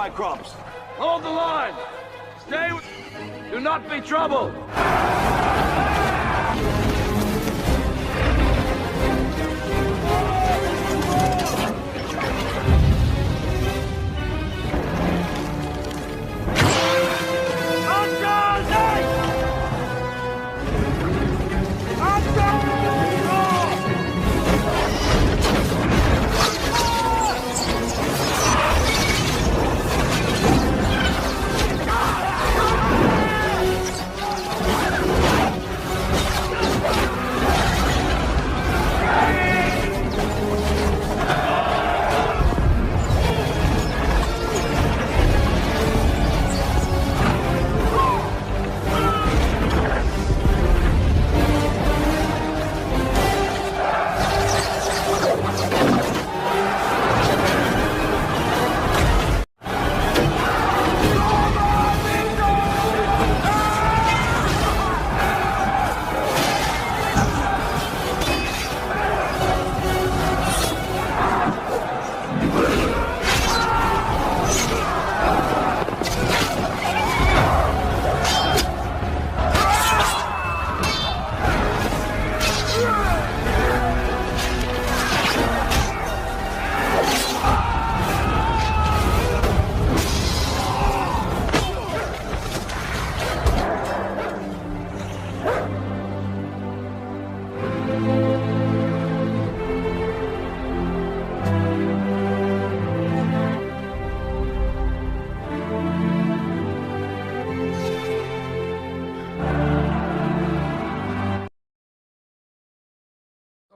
Cyclops. Hold the line. Stay. Do not be trouble.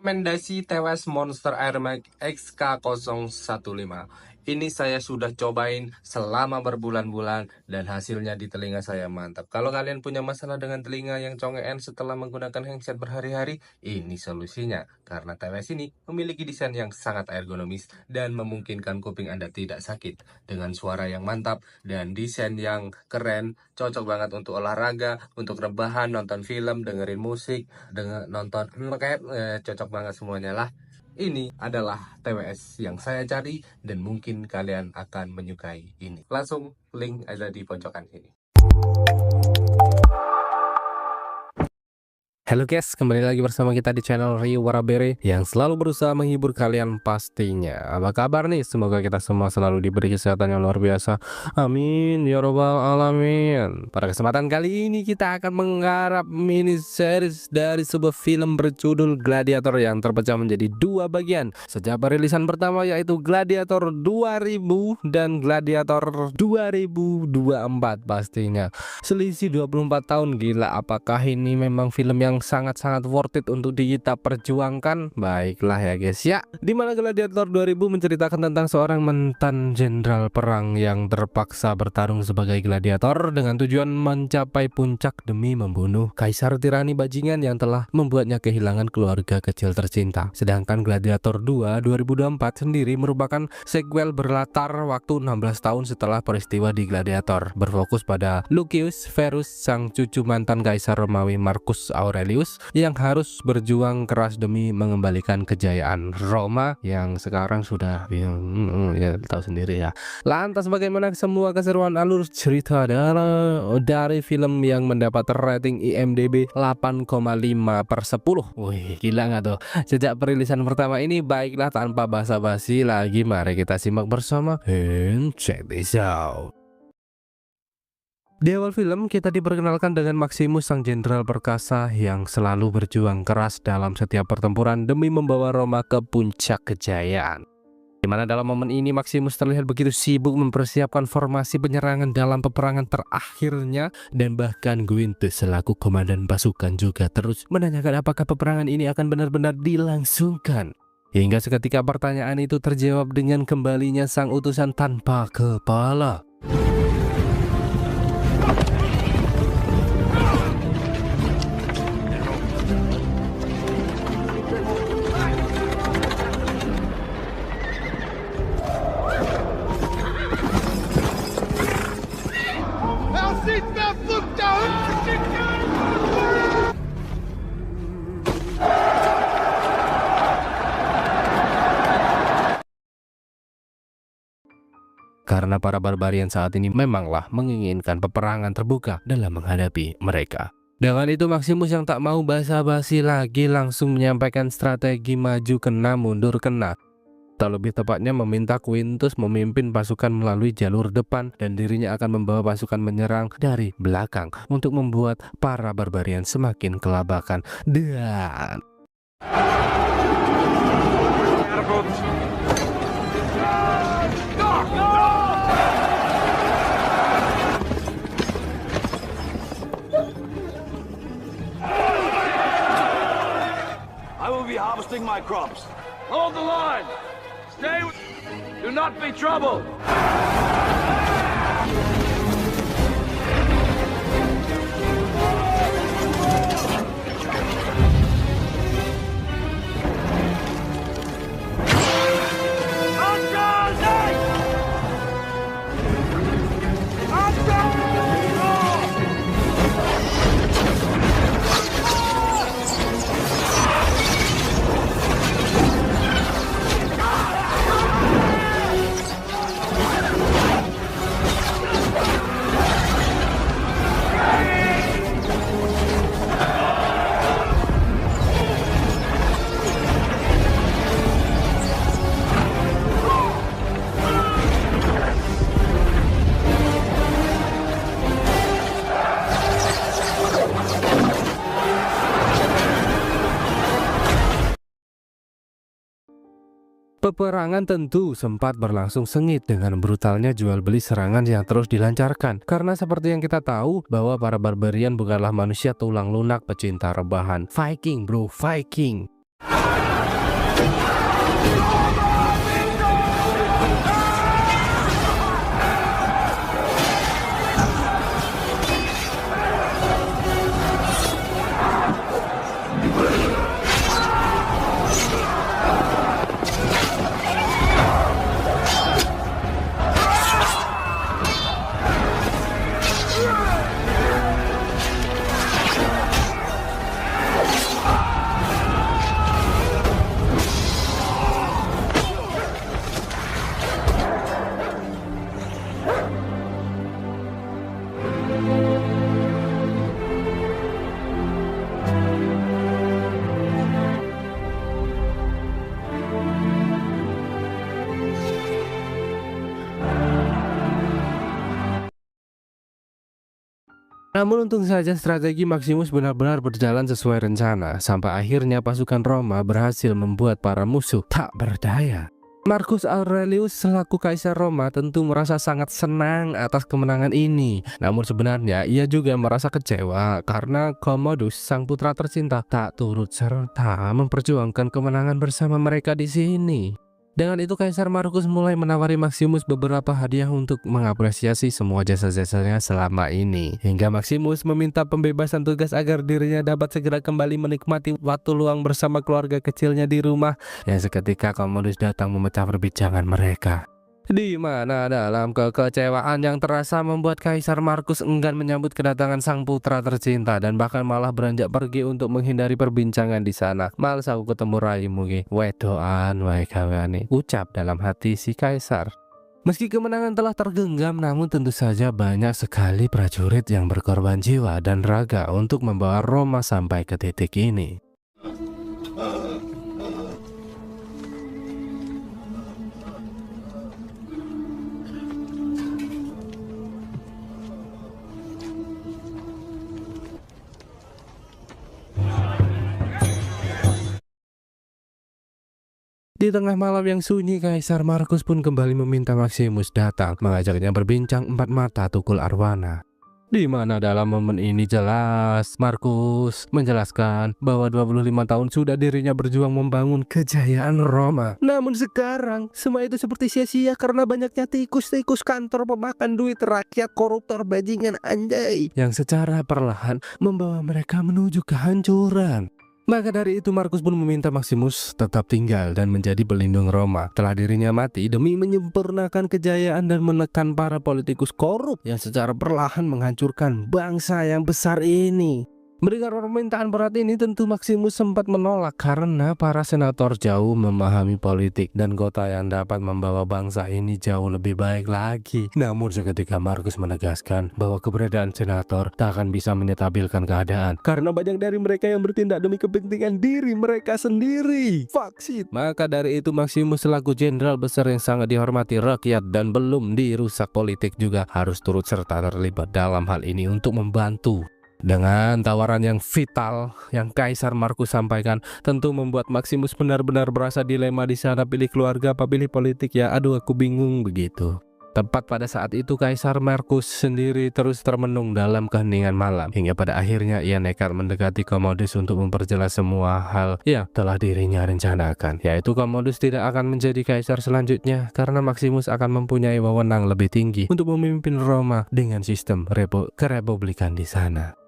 Rekomendasi tewas Monster Air Max XK015. Ini saya sudah cobain selama berbulan-bulan dan hasilnya di telinga saya mantap. Kalau kalian punya masalah dengan telinga yang congean setelah menggunakan handset berhari-hari, ini solusinya. Karena TWS ini memiliki desain yang sangat ergonomis dan memungkinkan kuping Anda tidak sakit. Dengan suara yang mantap dan desain yang keren, cocok banget untuk olahraga, untuk rebahan, nonton film, dengerin musik, nonton cocok banget semuanya lah. Ini adalah TWS yang saya cari dan mungkin kalian akan menyukai ini. Langsung link ada di pojokan sini. Halo guys, kembali lagi bersama kita di channel Rio Warabere yang selalu berusaha menghibur kalian pastinya. Apa kabar nih? Semoga kita semua selalu diberi kesehatan yang luar biasa. Amin ya robbal alamin. Pada kesempatan kali ini kita akan menggarap mini series dari sebuah film berjudul Gladiator yang terpecah menjadi dua bagian. Sejak perilisan pertama yaitu Gladiator 2000 dan Gladiator 2024 pastinya. Selisih 24 tahun, gila. Apakah ini memang film yang sangat-sangat worth it untuk kita perjuangkan? Baiklah ya guys ya. Dimana Gladiator 2000 menceritakan tentang seorang mantan jenderal perang yang terpaksa bertarung sebagai gladiator dengan tujuan mencapai puncak demi membunuh kaisar tirani bajingan yang telah membuatnya kehilangan keluarga kecil tercinta. Sedangkan Gladiator 2 2024 sendiri merupakan sequel berlatar waktu 16 tahun setelah peristiwa di Gladiator, berfokus pada Lucius Verus, sang cucu mantan kaisar Romawi Marcus Aurelius yang harus berjuang keras demi mengembalikan kejayaan Roma yang sekarang sudah ya tahu sendiri ya. Lantas bagaimana semua keseruan alur cerita dari film yang mendapat rating IMDb 8,5/10? Wih, gila nggak tuh? Sejak perilisan pertama ini, baiklah tanpa basa-basi lagi, mari kita simak bersama and check this out. Di awal film kita diperkenalkan dengan Maximus, sang jenderal perkasa yang selalu berjuang keras dalam setiap pertempuran demi membawa Roma ke puncak kejayaan. Dimana dalam momen ini Maximus terlihat begitu sibuk mempersiapkan formasi penyerangan dalam peperangan terakhirnya, dan bahkan Quintus selaku komandan pasukan juga terus menanyakan apakah peperangan ini akan benar-benar dilangsungkan. Hingga seketika pertanyaan itu terjawab dengan kembalinya sang utusan tanpa kepala. Karena karena para barbarian saat ini memanglah menginginkan peperangan terbuka dalam menghadapi mereka. Dengan itu Maximus yang tak mau basa-basi lagi langsung menyampaikan strategi maju kena mundur kena. Tak lebih tepatnya meminta Quintus memimpin pasukan melalui jalur depan dan dirinya akan membawa pasukan menyerang dari belakang untuk membuat para barbarian semakin kelabakan. Dan I will be harvesting my crops. Hold the line. Stay. Do not be troubled. peperangan tentu sempat berlangsung sengit dengan brutalnya jual beli serangan yang terus dilancarkan. Karena seperti yang kita tahu bahwa para barbarian bukanlah manusia tulang lunak pecinta rebahan. Viking bro, Viking. Namun untung saja strategi Maximus benar-benar berjalan sesuai rencana, sampai akhirnya pasukan Roma berhasil membuat para musuh tak berdaya. Marcus Aurelius selaku Kaisar Roma tentu merasa sangat senang atas kemenangan ini. Namun sebenarnya ia juga merasa kecewa karena Commodus sang putra tercinta tak turut serta memperjuangkan kemenangan bersama mereka di sini. Dengan itu Kaisar Marcus mulai menawari Maximus beberapa hadiah untuk mengapresiasi semua jasa-jasanya selama ini. Hingga Maximus meminta pembebasan tugas agar dirinya dapat segera kembali menikmati waktu luang bersama keluarga kecilnya di rumah. Yang seketika Commodus datang memecah perbincangan mereka. Di mana dalam kekecewaan yang terasa membuat Kaisar Marcus enggan menyambut kedatangan sang putra tercinta dan bahkan malah beranjak pergi untuk menghindari perbincangan di sana. Males aku ketemu raimu ge. Wedoan wae gaweane, ucap dalam hati si Kaisar. Meski kemenangan telah tergenggam, namun tentu saja banyak sekali prajurit yang berkorban jiwa dan raga untuk membawa Roma sampai ke titik ini. Di tengah malam yang sunyi, Kaisar Marcus pun kembali meminta Maximus datang, mengajaknya berbincang empat mata tukul arwana. Di mana dalam momen ini jelas Marcus menjelaskan bahwa 25 tahun sudah dirinya berjuang membangun kejayaan Roma. Namun sekarang semua itu seperti sia-sia karena banyaknya tikus-tikus kantor pemakan duit rakyat koruptor bajingan anjay yang secara perlahan membawa mereka menuju kehancuran. Maka dari itu Marcus pun meminta Maximus tetap tinggal dan menjadi pelindung Roma setelah dirinya mati demi menyempurnakan kejayaan dan menekan para politikus korup yang secara perlahan menghancurkan bangsa yang besar ini. Mendengar permintaan berat ini tentu Maximus sempat menolak karena para senator jauh memahami politik dan kota yang dapat membawa bangsa ini jauh lebih baik lagi. Namun seketika Markus menegaskan bahwa keberadaan senator tak akan bisa menstabilkan keadaan karena banyak dari mereka yang bertindak demi kepentingan diri mereka sendiri. Fuck shit. Maka dari itu Maximus selaku jenderal besar yang sangat dihormati rakyat dan belum dirusak politik juga harus turut serta terlibat dalam hal ini untuk membantu. Dengan tawaran yang vital yang Kaisar Markus sampaikan tentu membuat Maximus benar-benar berasa dilema di sana, pilih keluarga apa pilih politik ya. Aduh, aku bingung begitu. Tepat pada saat itu Kaisar Markus sendiri terus termenung dalam keheningan malam hingga pada akhirnya ia nekat mendekati Commodus untuk memperjelas semua hal yang telah dirinya rencanakan, yaitu Commodus tidak akan menjadi kaisar selanjutnya karena Maximus akan mempunyai wewenang lebih tinggi untuk memimpin Roma dengan sistem kerepublikan di sana.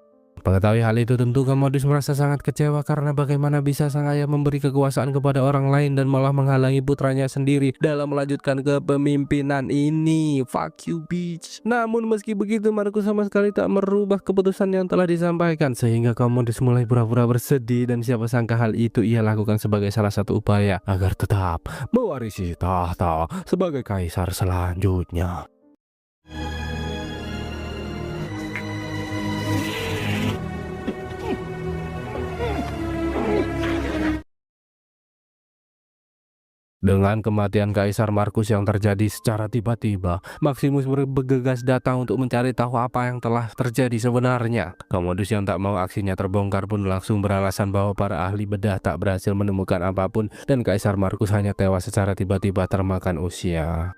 Mengetahui hal itu tentu Commodus merasa sangat kecewa karena bagaimana bisa sang ayah memberi kekuasaan kepada orang lain dan malah menghalangi putranya sendiri dalam melanjutkan kepemimpinan ini. Fuck you bitch. Namun meski begitu Markus sama sekali tak merubah keputusan yang telah disampaikan sehingga Commodus mulai pura-pura bersedih dan siapa sangka hal itu ia lakukan sebagai salah satu upaya agar tetap mewarisi tahta sebagai kaisar selanjutnya. Dengan kematian Kaisar Markus yang terjadi secara tiba-tiba, Maximus bergegas datang untuk mencari tahu apa yang telah terjadi sebenarnya. Commodus yang tak mau aksinya terbongkar pun langsung beralasan bahwa para ahli bedah tak berhasil menemukan apapun dan Kaisar Markus hanya tewas secara tiba-tiba termakan usia.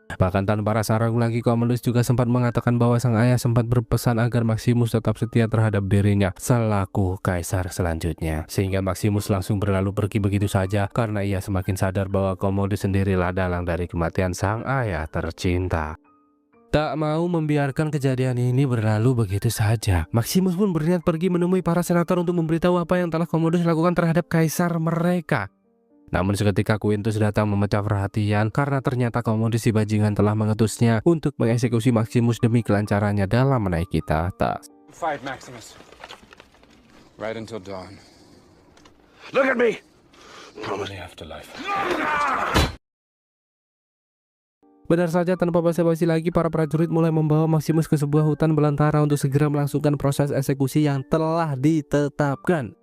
Bahkan tanpa rasa ragu lagi Commodus juga sempat mengatakan bahwa sang ayah sempat berpesan agar Maximus tetap setia terhadap dirinya selaku kaisar selanjutnya, sehingga Maximus langsung berlalu pergi begitu saja karena ia semakin sadar bahwa Commodus sendirilah dalang dari kematian sang ayah tercinta. Tak mau membiarkan kejadian ini berlalu begitu saja, Maximus pun berniat pergi menemui para senator untuk memberitahu apa yang telah Commodus lakukan terhadap kaisar mereka. Namun seketika Quintus datang memecah perhatian karena ternyata Commodus si bajingan telah mengutusnya untuk mengeksekusi Maximus demi kelancarannya dalam menaiki tahta. Fight, Maximus. Right until dawn. Look at me! Promise the afterlife. Benar saja, tanpa basa-basi lagi para prajurit mulai membawa Maximus ke sebuah hutan belantara untuk segera melangsungkan proses eksekusi yang telah ditetapkan.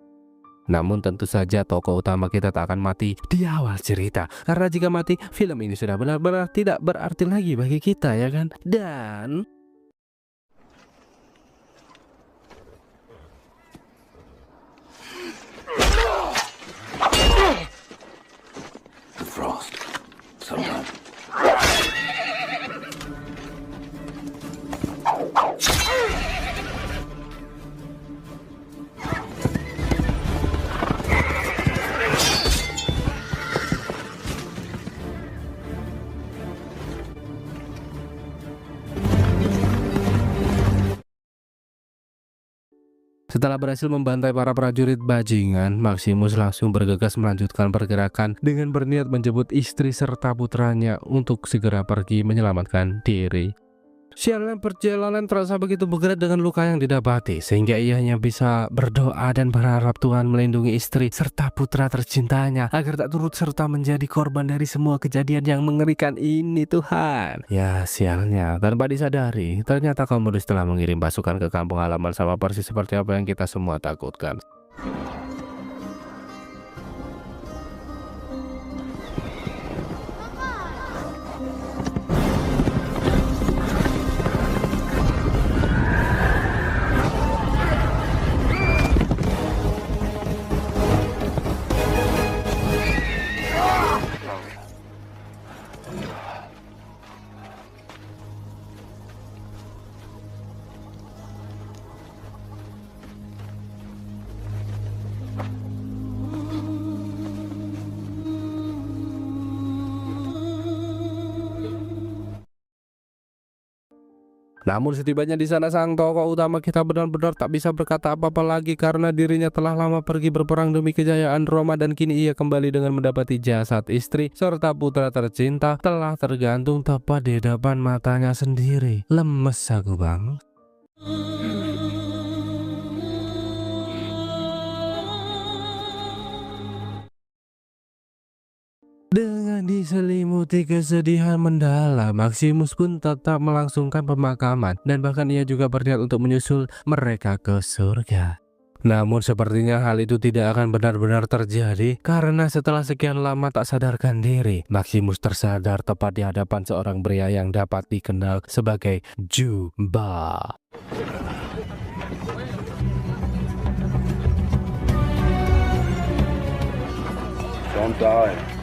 Namun tentu saja tokoh utama kita tak akan mati di awal cerita, karena jika mati film ini sudah benar-benar tidak berarti lagi bagi kita, ya kan? Dan The frost. Sometime. setelah berhasil membantai para prajurit bajingan, Maximus langsung bergegas melanjutkan pergerakan dengan berniat menjemput istri serta putranya untuk segera pergi menyelamatkan diri. Sialnya perjalanan terasa begitu berat dengan luka yang didapati, sehingga ia hanya bisa berdoa dan berharap Tuhan melindungi istri serta putra tercintanya agar tak turut serta menjadi korban dari semua kejadian yang mengerikan ini, Tuhan. Ya sialnya, tanpa disadari ternyata Commodus telah mengirim pasukan ke kampung halaman sama persis seperti apa yang kita semua takutkan. Namun setibanya di sana sang tokoh utama kita benar-benar tak bisa berkata apa-apa lagi karena dirinya telah lama pergi berperang demi kejayaan Roma dan kini ia kembali dengan mendapati jasad istri serta putra tercinta telah tergantung tepat di depan matanya sendiri. Lemes aku bang. Diselimuti kesedihan mendalam, Maximus pun tetap melangsungkan pemakaman dan bahkan ia juga berniat untuk menyusul mereka ke surga. Namun sepertinya hal itu tidak akan benar-benar terjadi karena setelah sekian lama tak sadarkan diri, Maximus tersadar tepat di hadapan seorang pria yang dapat dikenal sebagai Juba. Don't die.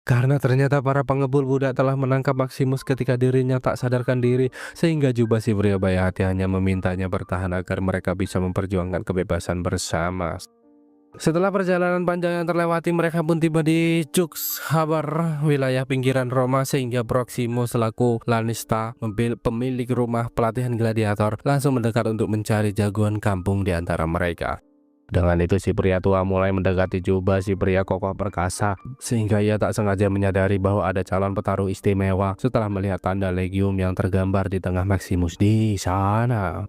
Karena ternyata para pengebul budak telah menangkap Maximus ketika dirinya tak sadarkan diri, sehingga Juba si pria baik hati hanya memintanya bertahan agar mereka bisa memperjuangkan kebebasan bersama. Setelah perjalanan panjang yang terlewati, mereka pun tiba di Jux Habar, wilayah pinggiran Roma, sehingga Proximo selaku Lanista, pemilik rumah pelatihan gladiator, langsung mendekat untuk mencari jagoan kampung di antara mereka. Dengan itu si pria tua mulai mendekati Juba si pria kokoh perkasa, sehingga ia tak sengaja menyadari bahwa ada calon petarung istimewa setelah melihat tanda legium yang tergambar di tengah Maximus di sana.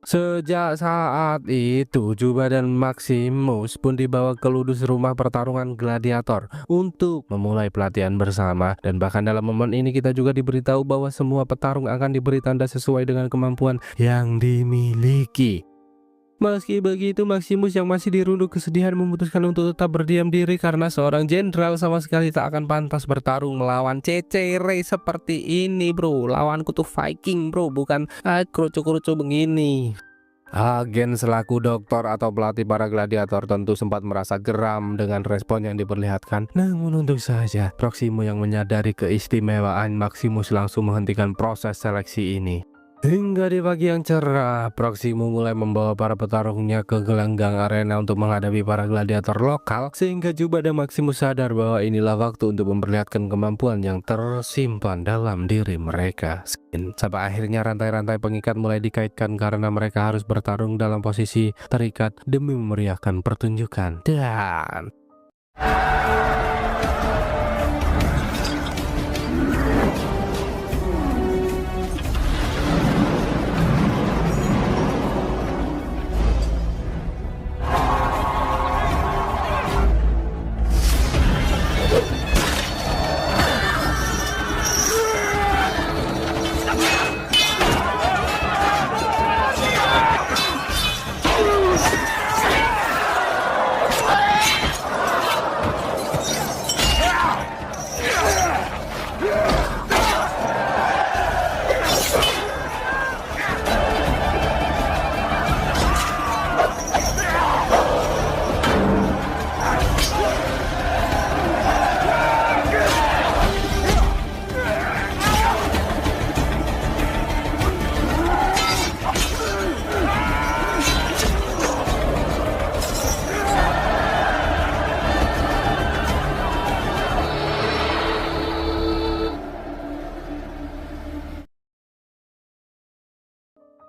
Sejak saat itu Juba dan Maximus pun dibawa ke ludus rumah pertarungan gladiator untuk memulai pelatihan bersama, dan bahkan dalam momen ini kita juga diberitahu bahwa semua petarung akan diberi tanda sesuai dengan kemampuan yang dimiliki. Meski begitu, Maximus yang masih dirundung kesedihan memutuskan untuk tetap berdiam diri karena seorang jenderal sama sekali tak akan pantas bertarung melawan cecere seperti ini, bro. Lawanku tuh Viking, bro, bukan kroco-kroco begini. Agen selaku doktor atau pelatih para gladiator tentu sempat merasa geram dengan respon yang diperlihatkan. Namun untung saja Proximo yang menyadari keistimewaan Maximus langsung menghentikan proses seleksi ini. Hingga di pagi yang cerah, Proximo mulai membawa para petarungnya ke gelanggang arena untuk menghadapi para gladiator lokal, sehingga Juba dan Maximus sadar bahwa inilah waktu untuk memperlihatkan kemampuan yang tersimpan dalam diri mereka. Sampai akhirnya rantai-rantai pengikat mulai dikaitkan karena mereka harus bertarung dalam posisi terikat demi memeriahkan pertunjukan. Dan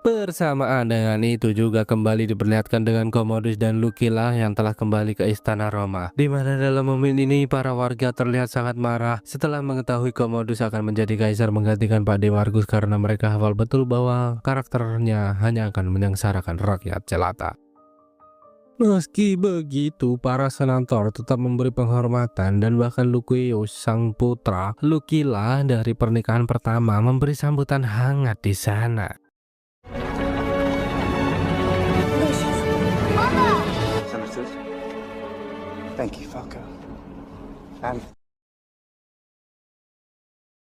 bersamaan dengan itu juga kembali diperlihatkan dengan Commodus dan Lucilla yang telah kembali ke istana Roma, di mana dalam momen ini para warga terlihat sangat marah setelah mengetahui Commodus akan menjadi kaisar menggantikan Pak Demargus, karena mereka hafal betul bahwa karakternya hanya akan menyengsarakan rakyat jelata. Meski begitu, para senator tetap memberi penghormatan dan bahkan Lucius sang putra Lucilla dari pernikahan pertama memberi sambutan hangat di sana. Senators, thank you, Falco. And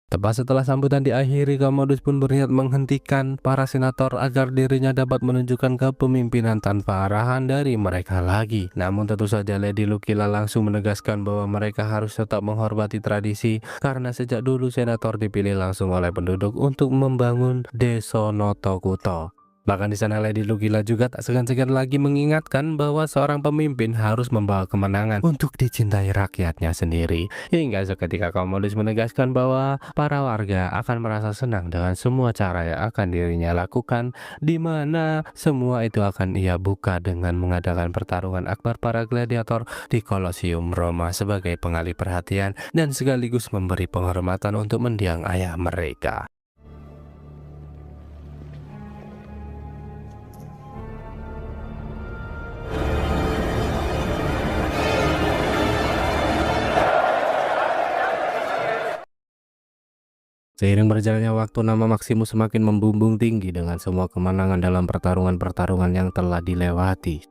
Tepat setelah sambutan diakhiri, Commodus pun berniat menghentikan para senator agar dirinya dapat menunjukkan kepemimpinan tanpa arahan dari mereka lagi. Namun tentu saja Lady Lucilla langsung menegaskan bahwa mereka harus tetap menghormati tradisi, karena sejak dulu senator dipilih langsung oleh penduduk untuk membangun Desa Notokuto. Bahkan di sana Lady Lucilla juga tak segan-segan lagi mengingatkan bahwa seorang pemimpin harus membawa kemenangan untuk dicintai rakyatnya sendiri. Hingga seketika Commodus menegaskan bahwa para warga akan merasa senang dengan semua cara yang akan dirinya lakukan, di mana semua itu akan ia buka dengan mengadakan pertarungan akbar para gladiator di Kolosium Roma sebagai pengalih perhatian dan sekaligus memberi penghormatan untuk mendiang ayah mereka. Seiring berjalannya waktu, nama Maximus semakin membumbung tinggi dengan semua kemenangan dalam pertarungan-pertarungan yang telah dilewati.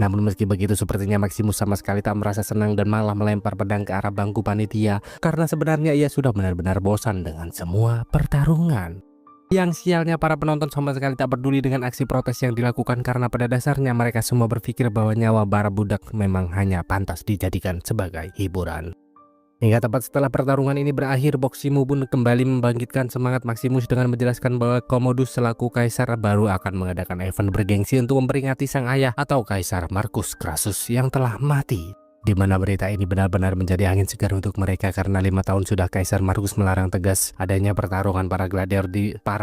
Namun meski begitu, sepertinya Maximus sama sekali tak merasa senang dan malah melempar pedang ke arah bangku panitia karena sebenarnya ia sudah benar-benar bosan dengan semua pertarungan. Yang sialnya, para penonton sama sekali tak peduli dengan aksi protes yang dilakukan karena pada dasarnya mereka semua berpikir bahwa nyawa para budak memang hanya pantas dijadikan sebagai hiburan. Hingga tepat setelah pertarungan ini berakhir, Boximu pun kembali membangkitkan semangat Maximus dengan menjelaskan bahwa Commodus selaku kaisar baru akan mengadakan event bergengsi untuk memperingati sang ayah atau Kaisar Marcus Crassus yang telah mati. Di mana berita ini benar-benar menjadi angin segar untuk mereka karena 5 tahun sudah Kaisar Marcus melarang tegas adanya pertarungan para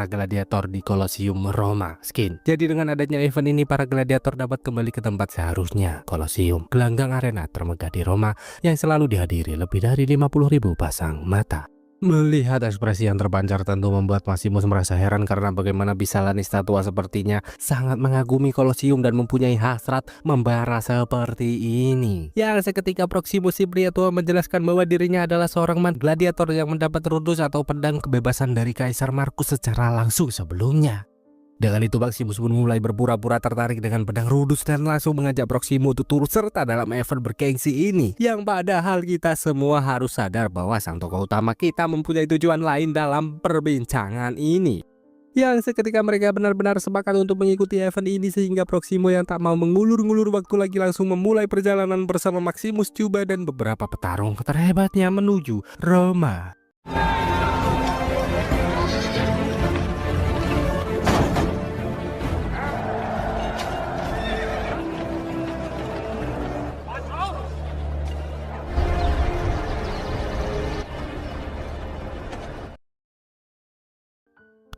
gladiator di Colosseum Roma. Jadi dengan adanya event ini, para gladiator dapat kembali ke tempat seharusnya, Colosseum, gelanggang arena termegah di Roma yang selalu dihadiri lebih dari 50.000 pasang mata. Melihat ekspresi yang terpancar tentu membuat Maximus merasa heran karena bagaimana bisa Lanista tua sepertinya sangat mengagumi Colosseum dan mempunyai hasrat membara seperti ini. Yang seketika Proximus si pria tua menjelaskan bahwa dirinya adalah seorang gladiator yang mendapat rudus atau pedang kebebasan dari Kaisar Marcus secara langsung sebelumnya. Dengan itu Maximus pun mulai berpura-pura tertarik dengan pedang rudus dan langsung mengajak Proximus untuk turut serta dalam event bergengsi ini. Yang padahal kita semua harus sadar bahwa sang tokoh utama kita mempunyai tujuan lain dalam perbincangan ini. Yang seketika mereka benar-benar sepakat untuk mengikuti event ini sehingga Proximus yang tak mau mengulur-ngulur waktu lagi langsung memulai perjalanan bersama Maximus Cuba dan beberapa petarung terhebatnya menuju Roma.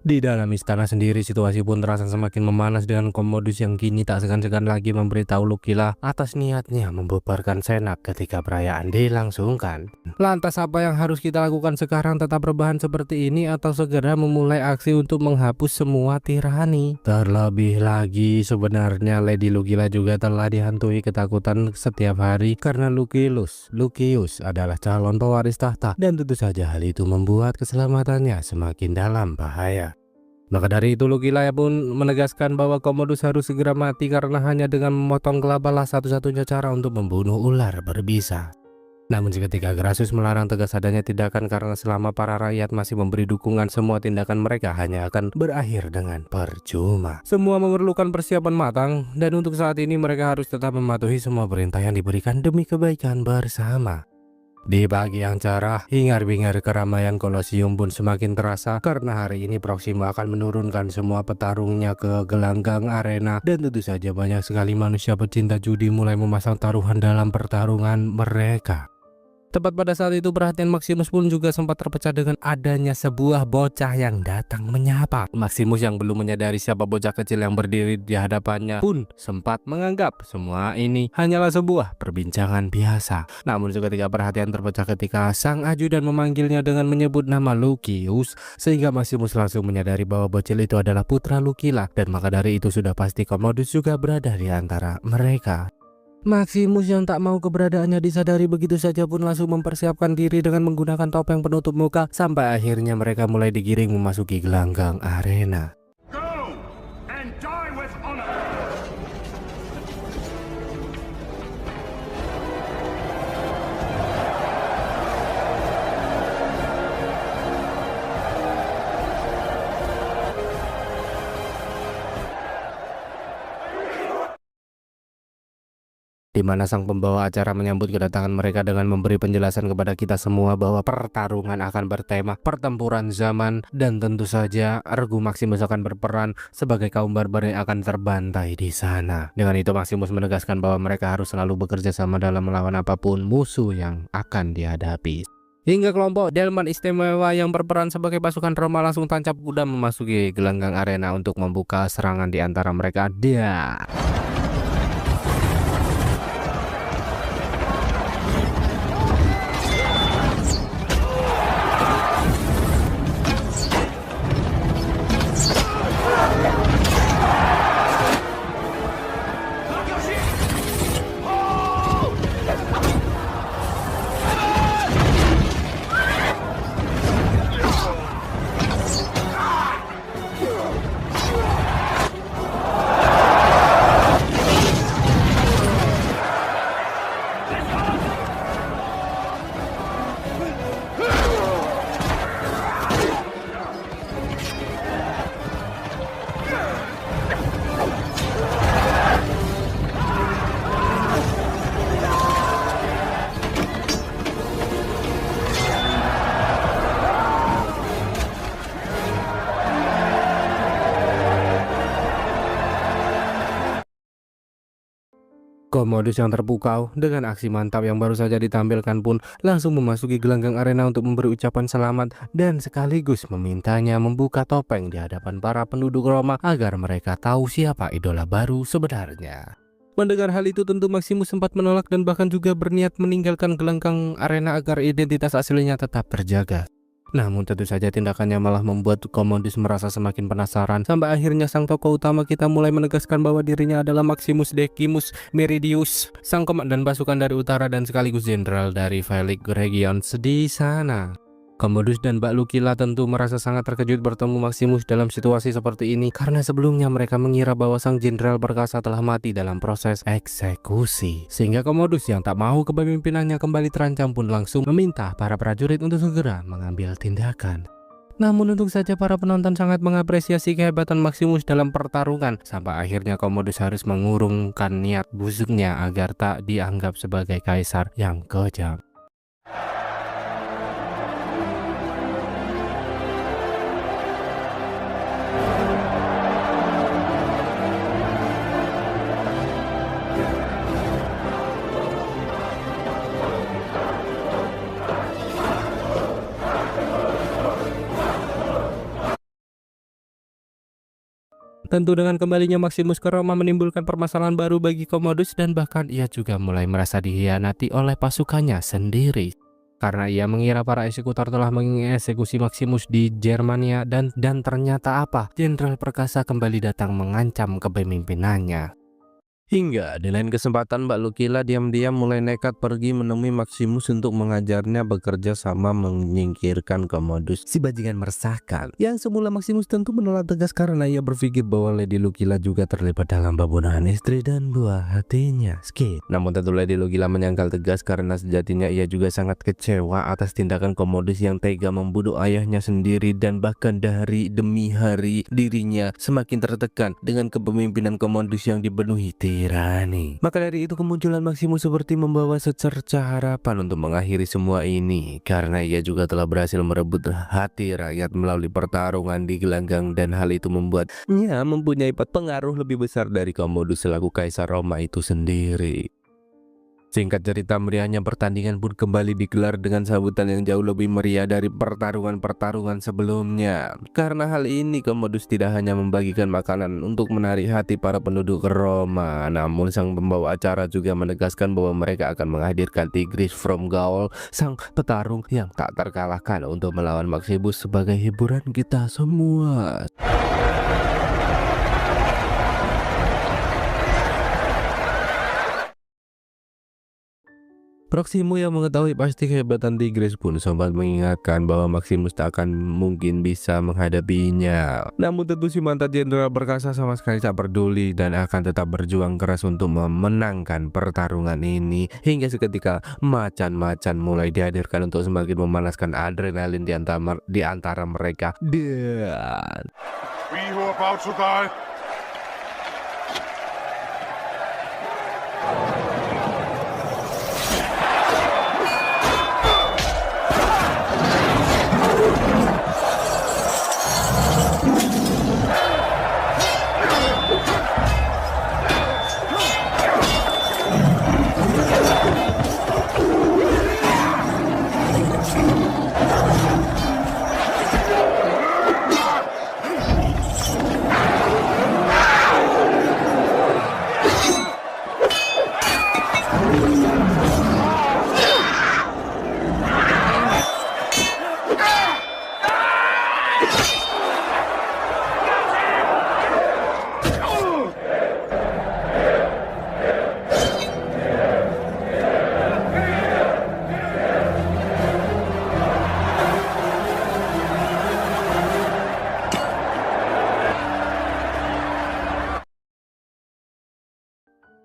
Di dalam istana sendiri, situasi pun terasa semakin memanas dengan Commodus yang kini tak segan-segan lagi memberitahu Lucilla atas niatnya membubarkan Senat ketika perayaan dilangsungkan. Lantas apa yang harus kita lakukan sekarang? Tetap berbahan seperti ini atau segera memulai aksi untuk menghapus semua tirani? Terlebih lagi sebenarnya Lady Lucilla juga telah dihantui ketakutan setiap hari karena Lucius adalah calon pewaris tahta dan tentu saja hal itu membuat keselamatannya semakin dalam bahaya. Maka dari itu Lucilla pun menegaskan bahwa Commodus harus segera mati karena hanya dengan memotong kelapa lah satu-satunya cara untuk membunuh ular berbisa. Namun seketika Crassus melarang tegas adanya tindakan karena selama para rakyat masih memberi dukungan, semua tindakan mereka hanya akan berakhir dengan percuma. Semua memerlukan persiapan matang dan untuk saat ini mereka harus tetap mematuhi semua perintah yang diberikan demi kebaikan bersama. Di pagi yang cerah, hingar-bingar keramaian Colosseum pun semakin terasa karena hari ini Proximus akan menurunkan semua petarungnya ke gelanggang arena dan tentu saja banyak sekali manusia pecinta judi mulai memasang taruhan dalam pertarungan mereka. Tepat pada saat itu perhatian Maximus pun juga sempat terpecah dengan adanya sebuah bocah yang datang menyapa. Maximus yang belum menyadari siapa bocah kecil yang berdiri di hadapannya pun sempat menganggap semua ini hanyalah sebuah perbincangan biasa. Namun seketika perhatian terpecah ketika sang ajudan memanggilnya dengan menyebut nama Lucius, sehingga Maximus langsung menyadari bahwa bocil itu adalah putra Lucilla dan maka dari itu sudah pasti Commodus juga berada di antara mereka. Maximus yang tak mau keberadaannya disadari begitu saja pun langsung mempersiapkan diri dengan menggunakan topeng penutup muka sampai akhirnya mereka mulai digiring memasuki gelanggang arena. Go and die with honor. Di mana sang pembawa acara menyambut kedatangan mereka dengan memberi penjelasan kepada kita semua bahwa pertarungan akan bertema pertempuran zaman dan tentu saja regu Maximus akan berperan sebagai kaum barbar yang akan terbantai di sana. Dengan itu Maximus menegaskan bahwa mereka harus selalu bekerja sama dalam melawan apapun musuh yang akan dihadapi. Hingga kelompok delman istimewa yang berperan sebagai pasukan Roma langsung tancap kuda memasuki gelanggang arena untuk membuka serangan di antara mereka. Dia Commodus yang terpukau dengan aksi mantap yang baru saja ditampilkan pun langsung memasuki gelanggang arena untuk memberi ucapan selamat dan sekaligus memintanya membuka topeng di hadapan para penduduk Roma agar mereka tahu siapa idola baru sebenarnya. Mendengar hal itu tentu Maximus sempat menolak dan bahkan juga berniat meninggalkan gelanggang arena agar identitas aslinya tetap terjaga. Namun tentu saja tindakannya malah membuat Commodus merasa semakin penasaran sampai akhirnya sang tokoh utama kita mulai menegaskan bahwa dirinya adalah Maximus Decimus Meridius, sang komandan pasukan dari utara dan sekaligus jenderal dari Felix Regions di sana. Commodus dan Mbak Lucilla tentu merasa sangat terkejut bertemu Maximus dalam situasi seperti ini karena sebelumnya mereka mengira bahwa sang jenderal perkasa telah mati dalam proses eksekusi. Sehingga Commodus yang tak mau kepemimpinannya kembali terancam pun langsung meminta para prajurit untuk segera mengambil tindakan. Namun untung saja para penonton sangat mengapresiasi kehebatan Maximus dalam pertarungan sampai akhirnya Commodus harus mengurungkan niat busuknya agar tak dianggap sebagai kaisar yang kejam. Tentu dengan kembalinya Maximus ke Roma menimbulkan permasalahan baru bagi Commodus dan bahkan ia juga mulai merasa dikhianati oleh pasukannya sendiri. Karena ia mengira para eksekutor telah mengeksekusi Maximus di Germania dan ternyata apa? Jenderal perkasa kembali datang mengancam kepemimpinannya. Hingga di lain kesempatan Mbak Lucilla diam-diam mulai nekat pergi menemui Maximus untuk mengajarnya bekerja sama menyingkirkan Commodus, si bajingan meresahkan. Yang semula Maximus tentu menolak tegas karena ia berpikir bahwa Lady Lucilla juga terlibat dalam pembunuhan istri dan buah hatinya. Skip. Namun tentu Lady Lucilla menyangkal tegas karena sejatinya ia juga sangat kecewa atas tindakan Commodus yang tega membunuh ayahnya sendiri dan bahkan hari demi hari dirinya semakin tertekan dengan kepemimpinan Commodus yang dipenuhi tirani. Maka dari itu kemunculan Maximus seperti membawa secerca harapan untuk mengakhiri semua ini karena ia juga telah berhasil merebut hati rakyat melalui pertarungan di gelanggang dan hal itu membuatnya mempunyai pengaruh lebih besar dari Commodus selaku kaisar Roma itu sendiri. Singkat cerita, meriahnya pertandingan pun kembali digelar dengan sambutan yang jauh lebih meriah dari pertarungan-pertarungan sebelumnya. Karena hal ini, Commodus tidak hanya membagikan makanan untuk menarik hati para penduduk Roma, namun sang pembawa acara juga menegaskan bahwa mereka akan menghadirkan Tigris from Gaul, sang petarung yang tak terkalahkan untuk melawan Maximus sebagai hiburan kita semua. Proximo yang mengetahui pasti kehebatan Tigris pun sempat mengingatkan bahwa Maximus tak akan mungkin bisa menghadapinya. Namun tentu si mantan jenderal perkasa sama sekali tak peduli dan akan tetap berjuang keras untuk memenangkan pertarungan ini. Hingga seketika macan-macan mulai dihadirkan untuk semakin memanaskan adrenalin di antara mereka. Dan We who are about to die.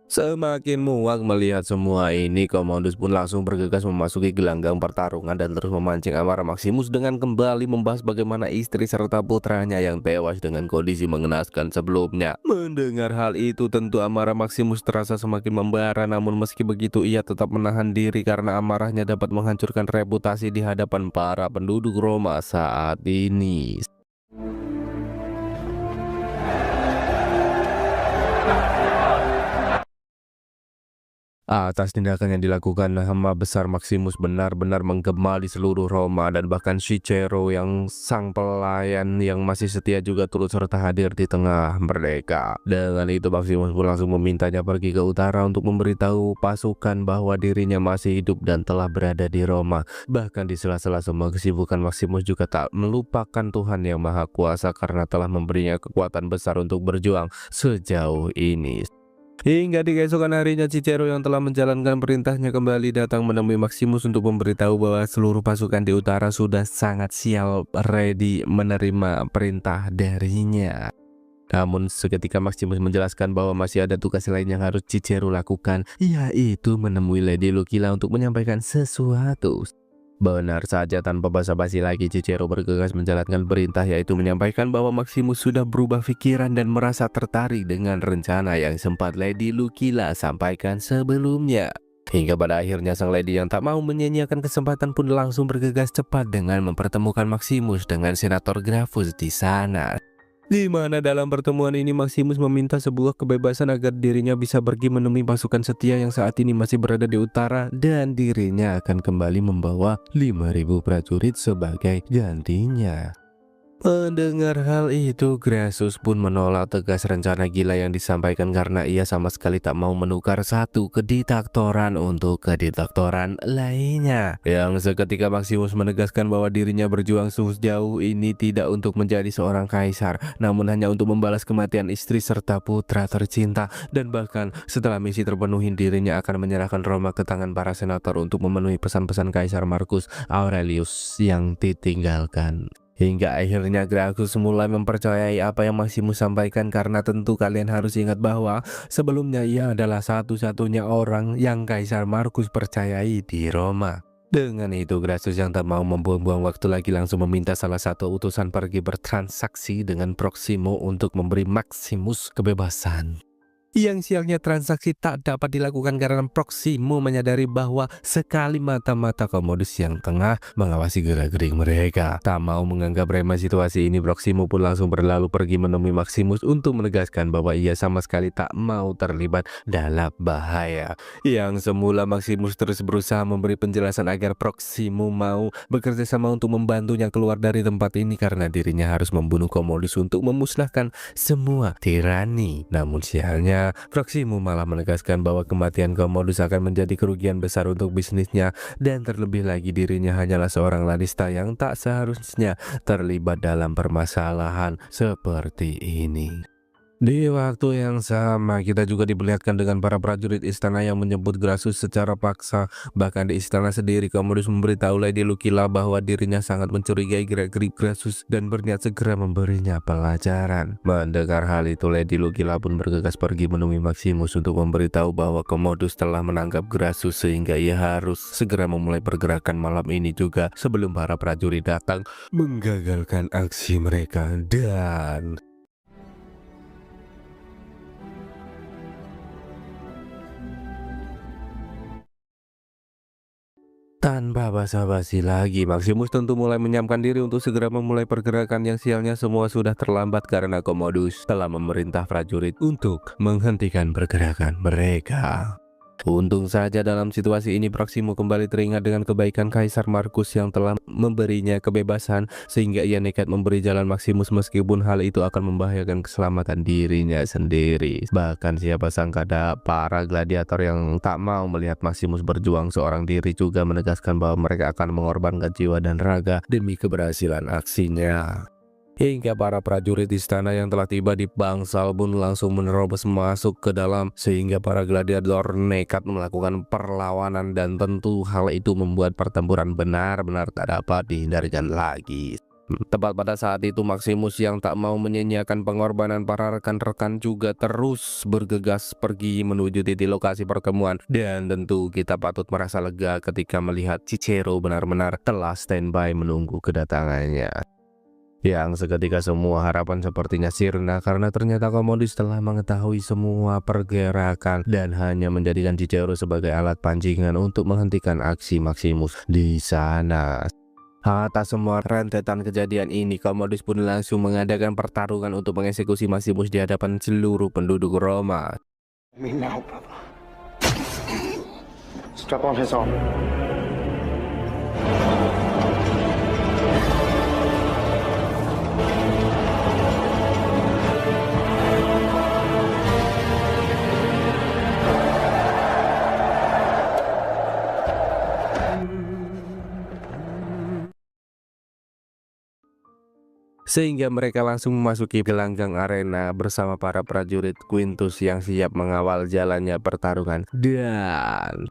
Semakin muak melihat semua ini, Commodus pun langsung bergegas memasuki gelanggang pertarungan dan terus memancing amarah Maximus dengan kembali membahas bagaimana istri serta putranya yang tewas dengan kondisi mengenaskan sebelumnya. Mendengar hal itu, tentu amarah Maximus terasa semakin membara, namun meski begitu ia tetap menahan diri karena amarahnya dapat menghancurkan reputasi di hadapan para penduduk Roma saat ini. Atas tindakan yang dilakukan, hama besar Maximus benar-benar menggema di seluruh Roma, dan bahkan Cicero yang sang pelayan yang masih setia juga turut serta hadir di tengah mereka. Dengan itu Maximus pun langsung memintanya pergi ke utara untuk memberitahu pasukan bahwa dirinya masih hidup dan telah berada di Roma. Bahkan di sela-sela semua kesibukan, Maximus juga tak melupakan Tuhan yang Maha Kuasa karena telah memberinya kekuatan besar untuk berjuang sejauh ini. Hingga di keesokan harinya, Cicero yang telah menjalankan perintahnya kembali datang menemui Maximus untuk memberitahu bahwa seluruh pasukan di utara sudah sangat siap ready menerima perintah darinya. Namun seketika Maximus menjelaskan bahwa masih ada tugas lain yang harus Cicero lakukan, yaitu menemui Lady Lucilla untuk menyampaikan sesuatu. Benar saja, tanpa basa-basi lagi Cicero bergegas menjalankan perintah, yaitu menyampaikan bahwa Maximus sudah berubah pikiran dan merasa tertarik dengan rencana yang sempat Lady Lucilla sampaikan sebelumnya. Hingga pada akhirnya sang lady yang tak mau menyia-nyiakan kesempatan pun langsung bergegas cepat dengan mempertemukan Maximus dengan Senator Gracchus di sana. Di mana dalam pertemuan ini Maximus meminta sebuah kebebasan agar dirinya bisa pergi menemui pasukan setia yang saat ini masih berada di utara, dan dirinya akan kembali membawa 5.000 prajurit sebagai gantinya. Mendengar hal itu, Gracchus pun menolak tegas rencana gila yang disampaikan karena ia sama sekali tak mau menukar satu kediktatoran untuk kediktatoran lainnya. Yang seketika Maximus menegaskan bahwa dirinya berjuang sejauh ini tidak untuk menjadi seorang kaisar, namun hanya untuk membalas kematian istri serta putra tercinta, dan bahkan setelah misi terpenuhi dirinya akan menyerahkan Roma ke tangan para senator untuk memenuhi pesan-pesan Kaisar Marcus Aurelius yang ditinggalkan. Hingga akhirnya Gracchus mulai mempercayai apa yang Maximus sampaikan, karena tentu kalian harus ingat bahwa sebelumnya ia adalah satu-satunya orang yang Kaisar Marcus percayai di Roma. Dengan itu Gracchus yang tak mau membuang-buang waktu lagi langsung meminta salah satu utusan pergi bertransaksi dengan Proximo untuk memberi Maximus kebebasan. Yang sialnya transaksi tak dapat dilakukan karena Proximo menyadari bahwa sekali mata-mata Commodus yang tengah mengawasi gerak-gerik mereka. Tak mau menganggap remeh situasi ini, Proximo pun langsung berlalu pergi menemui Maximus untuk menegaskan bahwa ia sama sekali tak mau terlibat dalam bahaya. Yang semula Maximus terus berusaha memberi penjelasan agar Proximo mau bekerja sama untuk membantunya keluar dari tempat ini karena dirinya harus membunuh Commodus untuk memusnahkan semua tirani. Namun sialnya Proximo malah menegaskan bahwa kematian Commodus akan menjadi kerugian besar untuk bisnisnya, dan terlebih lagi dirinya hanyalah seorang lanista yang tak seharusnya terlibat dalam permasalahan seperti ini. Di waktu yang sama, kita juga diperlihatkan dengan para prajurit istana yang menjemput Gracchus secara paksa. Bahkan di istana sendiri, Commodus memberitahu Lady Lucilla bahwa dirinya sangat mencurigai gerak-gerik Gracchus dan berniat segera memberinya pelajaran. Mendengar hal itu, Lady Lucilla pun bergegas pergi menemui Maximus untuk memberitahu bahwa Commodus telah menangkap Gracchus, sehingga ia harus segera memulai pergerakan malam ini juga sebelum para prajurit datang menggagalkan aksi mereka. Dan tanpa basa-basi lagi, Maximus tentu mulai menyiapkan diri untuk segera memulai pergerakan. Yang sialnya semua sudah terlambat karena Commodus telah memerintah prajurit untuk menghentikan pergerakan mereka. Untung saja dalam situasi ini Proximo kembali teringat dengan kebaikan Kaisar Marcus yang telah memberinya kebebasan, sehingga ia nekat memberi jalan Maximus meskipun hal itu akan membahayakan keselamatan dirinya sendiri. Bahkan siapa sangka para gladiator yang tak mau melihat Maximus berjuang seorang diri juga menegaskan bahwa mereka akan mengorbankan jiwa dan raga demi keberhasilan aksinya. Hingga para prajurit istana yang telah tiba di bangsal pun langsung menerobos masuk ke dalam, sehingga para gladiator nekat melakukan perlawanan, dan tentu hal itu membuat pertempuran benar-benar tak dapat dihindarkan lagi. Tepat pada saat itu Maximus yang tak mau menyanyiakan pengorbanan para rekan-rekan juga terus bergegas pergi menuju titik lokasi pertemuan. Dan tentu kita patut merasa lega ketika melihat Cicero benar-benar telah standby menunggu kedatangannya. Yang seketika semua harapan sepertinya sirna karena ternyata Commodus telah mengetahui semua pergerakan dan hanya menjadikan Cicero sebagai alat pancingan untuk menghentikan aksi Maximus di sana. Atas semua rentetan kejadian ini, Commodus pun langsung mengadakan pertarungan untuk mengeksekusi Maximus di hadapan seluruh penduduk Roma. Me now, brother. Strap on his armor. Sehingga mereka langsung memasuki gelanggang arena bersama para prajurit Quintus yang siap mengawal jalannya pertarungan. Dan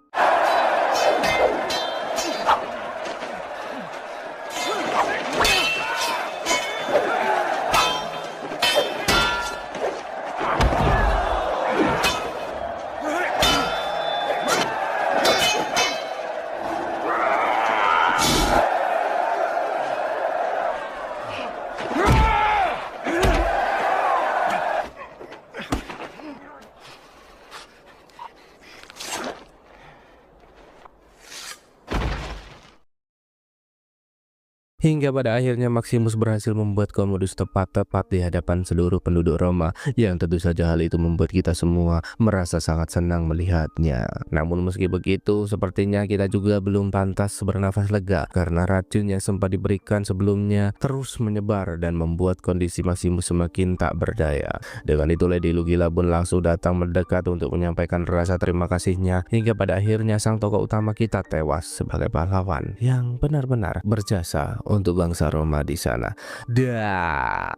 hingga pada akhirnya Maximus berhasil membuat Commodus tepat di hadapan seluruh penduduk Roma, yang tentu saja hal itu membuat kita semua merasa sangat senang melihatnya. Namun meski begitu, sepertinya kita juga belum pantas bernafas lega karena racun yang sempat diberikan sebelumnya terus menyebar dan membuat kondisi Maximus semakin tak berdaya. Dengan itu Lady Lugila pun langsung datang mendekat untuk menyampaikan rasa terima kasihnya, hingga pada akhirnya sang tokoh utama kita tewas sebagai pahlawan yang benar-benar berjasa untuk bangsa Roma di sana. Dan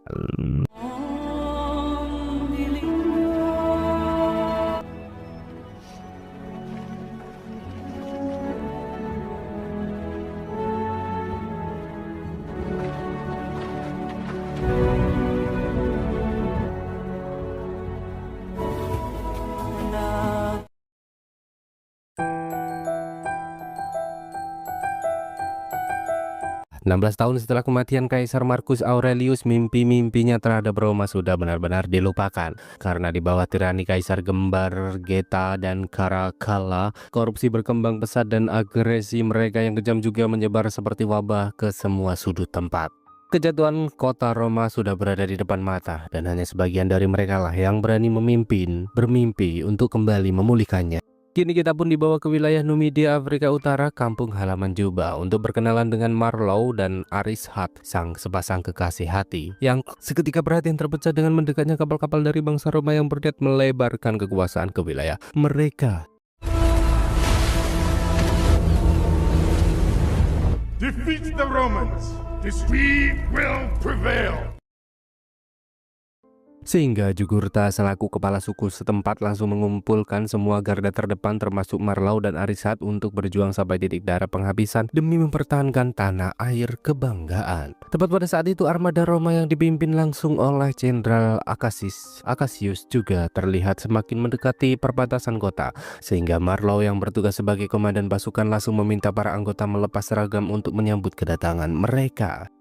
16 tahun setelah kematian Kaisar Marcus Aurelius, mimpi-mimpinya terhadap Roma sudah benar-benar dilupakan. Karena di bawah tirani Kaisar Gembar, Geta, dan Caracalla, korupsi berkembang pesat dan agresi mereka yang kejam juga menyebar seperti wabah ke semua sudut tempat. Kejatuhan kota Roma sudah berada di depan mata, dan hanya sebagian dari mereka lah yang berani bermimpi untuk kembali memulihkannya. Kini kita pun dibawa ke wilayah Numidia, Afrika Utara, kampung halaman Juba, untuk berkenalan dengan Marlow dan Arishat, sang sepasang kekasih hati, yang seketika perhatian terpecah dengan mendekatnya kapal-kapal dari bangsa Roma yang berniat melebarkan kekuasaan ke wilayah mereka. Defeat the Romans. History will prevail. Sehingga Jugurtha selaku kepala suku setempat langsung mengumpulkan semua garda terdepan termasuk Marlow dan Arishat untuk berjuang sampai titik darah penghabisan demi mempertahankan tanah air kebanggaan. Tepat pada saat itu armada Roma yang dipimpin langsung oleh Jenderal Acacius juga terlihat semakin mendekati perbatasan kota, sehingga Marlow yang bertugas sebagai komandan pasukan langsung meminta para anggota melepas seragam untuk menyambut kedatangan mereka.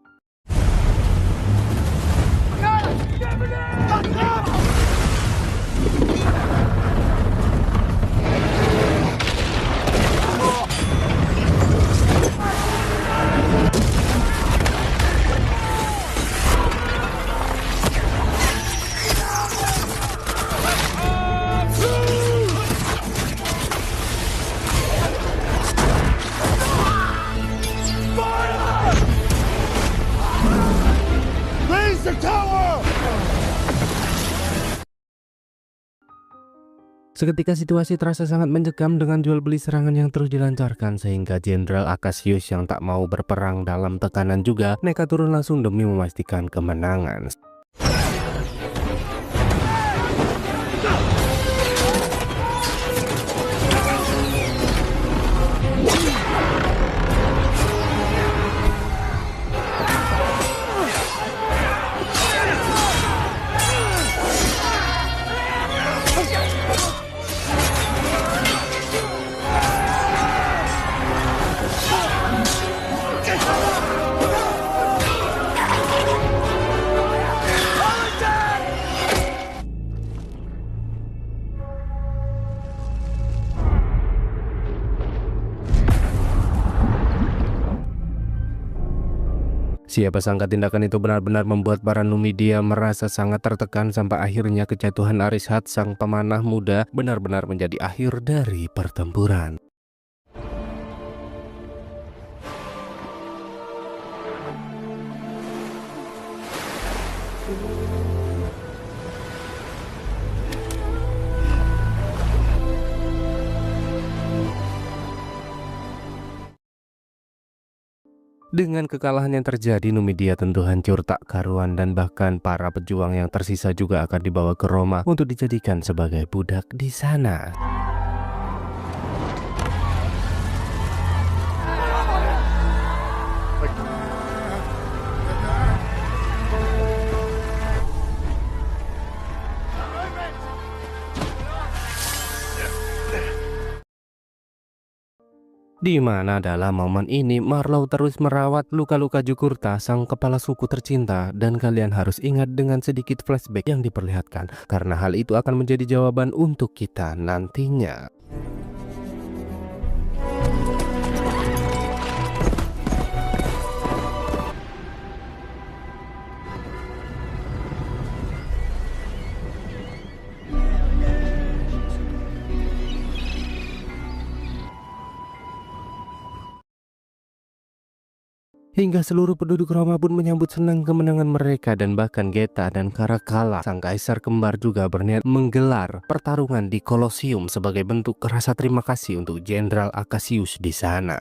Raise the tower! Seketika situasi terasa sangat mencekam dengan jual beli serangan yang terus dilancarkan, sehingga Jenderal Acacius yang tak mau berperang dalam tekanan juga nekat turun langsung demi memastikan kemenangan. Siapa sangka tindakan itu benar-benar membuat para Numidia merasa sangat tertekan sampai akhirnya kejatuhan Arishat sang pemanah muda benar-benar menjadi akhir dari pertempuran. Dengan kekalahan yang terjadi, Numidia tentu hancur tak karuan dan bahkan para pejuang yang tersisa juga akan dibawa ke Roma untuk dijadikan sebagai budak di sana. Di mana dalam momen ini Marlowe terus merawat luka-luka Jugurtha, sang kepala suku tercinta, dan kalian harus ingat dengan sedikit flashback yang diperlihatkan karena hal itu akan menjadi jawaban untuk kita nantinya. Hingga seluruh penduduk Roma pun menyambut senang kemenangan mereka, dan bahkan Geta dan Caracalla, sang kaisar kembar, juga berniat menggelar pertarungan di Kolosium sebagai bentuk rasa terima kasih untuk Jenderal Acacius di sana.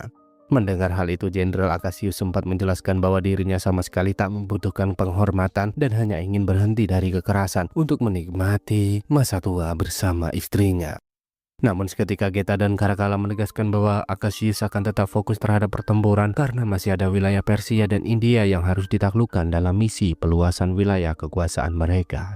Mendengar hal itu, Jenderal Acacius sempat menjelaskan bahwa dirinya sama sekali tak membutuhkan penghormatan dan hanya ingin berhenti dari kekerasan untuk menikmati masa tua bersama istrinya. Namun seketika Geta dan Caracalla menegaskan bahwa Acacius akan tetap fokus terhadap pertempuran karena masih ada wilayah Persia dan India yang harus ditaklukkan dalam misi peluasan wilayah kekuasaan mereka.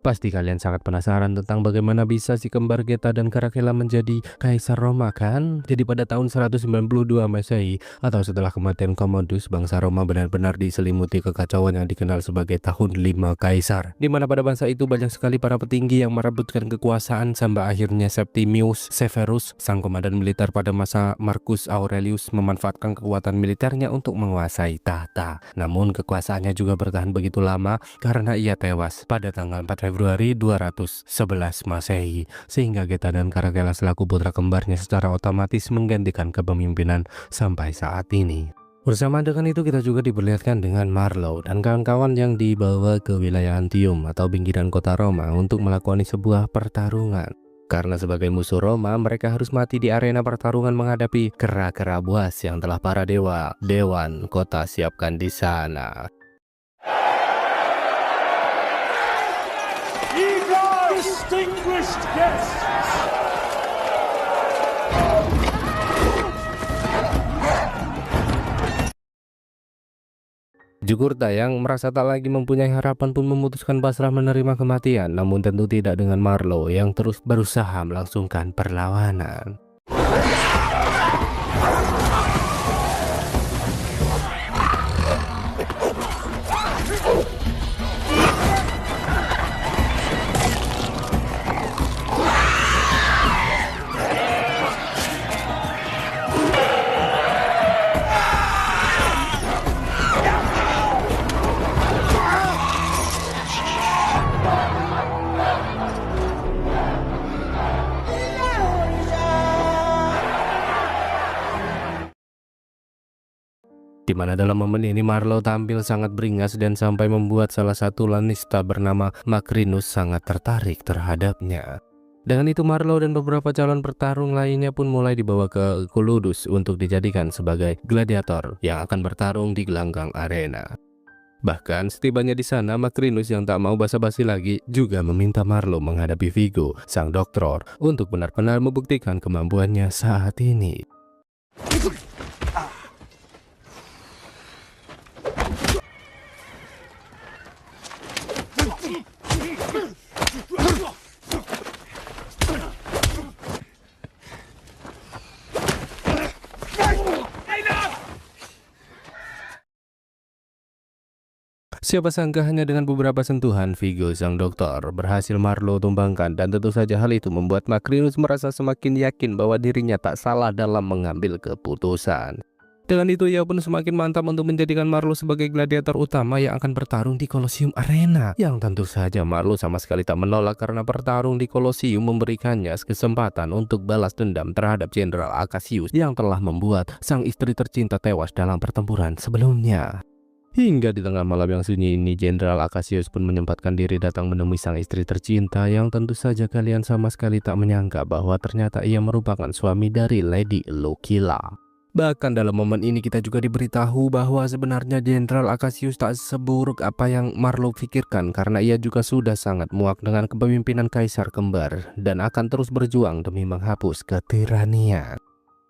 Pasti kalian sangat penasaran tentang bagaimana bisa si kembar Geta dan Caracalla menjadi kaisar Roma, kan? Jadi pada tahun 192 Masehi atau setelah kematian Commodus, bangsa Roma benar-benar diselimuti kekacauan yang dikenal sebagai tahun 5 kaisar, di mana pada masa itu banyak sekali para petinggi yang merebutkan kekuasaan sampai akhirnya Septimius Severus, sang komandan militer pada masa Marcus Aurelius, memanfaatkan kekuatan militernya untuk menguasai tahta. Namun kekuasaannya juga bertahan begitu lama karena ia tewas pada tanggal 4 Februari 211 Masehi, sehingga Geta dan Caracalla selaku putra kembarnya secara otomatis menggantikan kepemimpinan sampai saat ini. Bersama dengan itu kita juga diperlihatkan dengan Marlowe dan kawan-kawan yang dibawa ke wilayah Antium atau pinggiran kota Roma untuk melakukan sebuah pertarungan. Karena sebagai musuh Roma, mereka harus mati di arena pertarungan menghadapi kera-kera buas yang telah para dewan kota siapkan di sana. Distinguished guests! Jugurtha yang merasa tak lagi mempunyai harapan pun memutuskan pasrah menerima kematian, namun tentu tidak dengan Marlowe yang terus berusaha melangsungkan perlawanan. Di mana dalam momen ini Marlowe tampil sangat beringas dan sampai membuat salah satu Lanista bernama Macrinus sangat tertarik terhadapnya. Dengan itu Marlowe dan beberapa calon bertarung lainnya pun mulai dibawa ke Kuludus untuk dijadikan sebagai gladiator yang akan bertarung di gelanggang arena. Bahkan setibanya di sana, Macrinus yang tak mau basa-basi lagi juga meminta Marlowe menghadapi Vigo, sang doktor, untuk benar-benar membuktikan kemampuannya saat ini. Siapa sangka hanya dengan beberapa sentuhan Vigo, sang doktor, berhasil Marlowe tumbangkan, dan tentu saja hal itu membuat Macrinus merasa semakin yakin bahwa dirinya tak salah dalam mengambil keputusan. Dengan itu ia pun semakin mantap untuk menjadikan Marlow sebagai gladiator utama yang akan bertarung di Colosseum Arena. Yang tentu saja Marlow sama sekali tak menolak karena bertarung di Colosseum memberikannya kesempatan untuk balas dendam terhadap Jenderal Acacius yang telah membuat sang istri tercinta tewas dalam pertempuran sebelumnya. Hingga di tengah malam yang sunyi ini, Jenderal Acacius pun menyempatkan diri datang menemui sang istri tercinta yang tentu saja kalian sama sekali tak menyangka bahwa ternyata ia merupakan suami dari Lady Lucilla. Bahkan dalam momen ini kita juga diberitahu bahwa sebenarnya Jenderal Acacius tak seburuk apa yang Marlow pikirkan karena ia juga sudah sangat muak dengan kepemimpinan Kaisar Kembar dan akan terus berjuang demi menghapus ketiranian.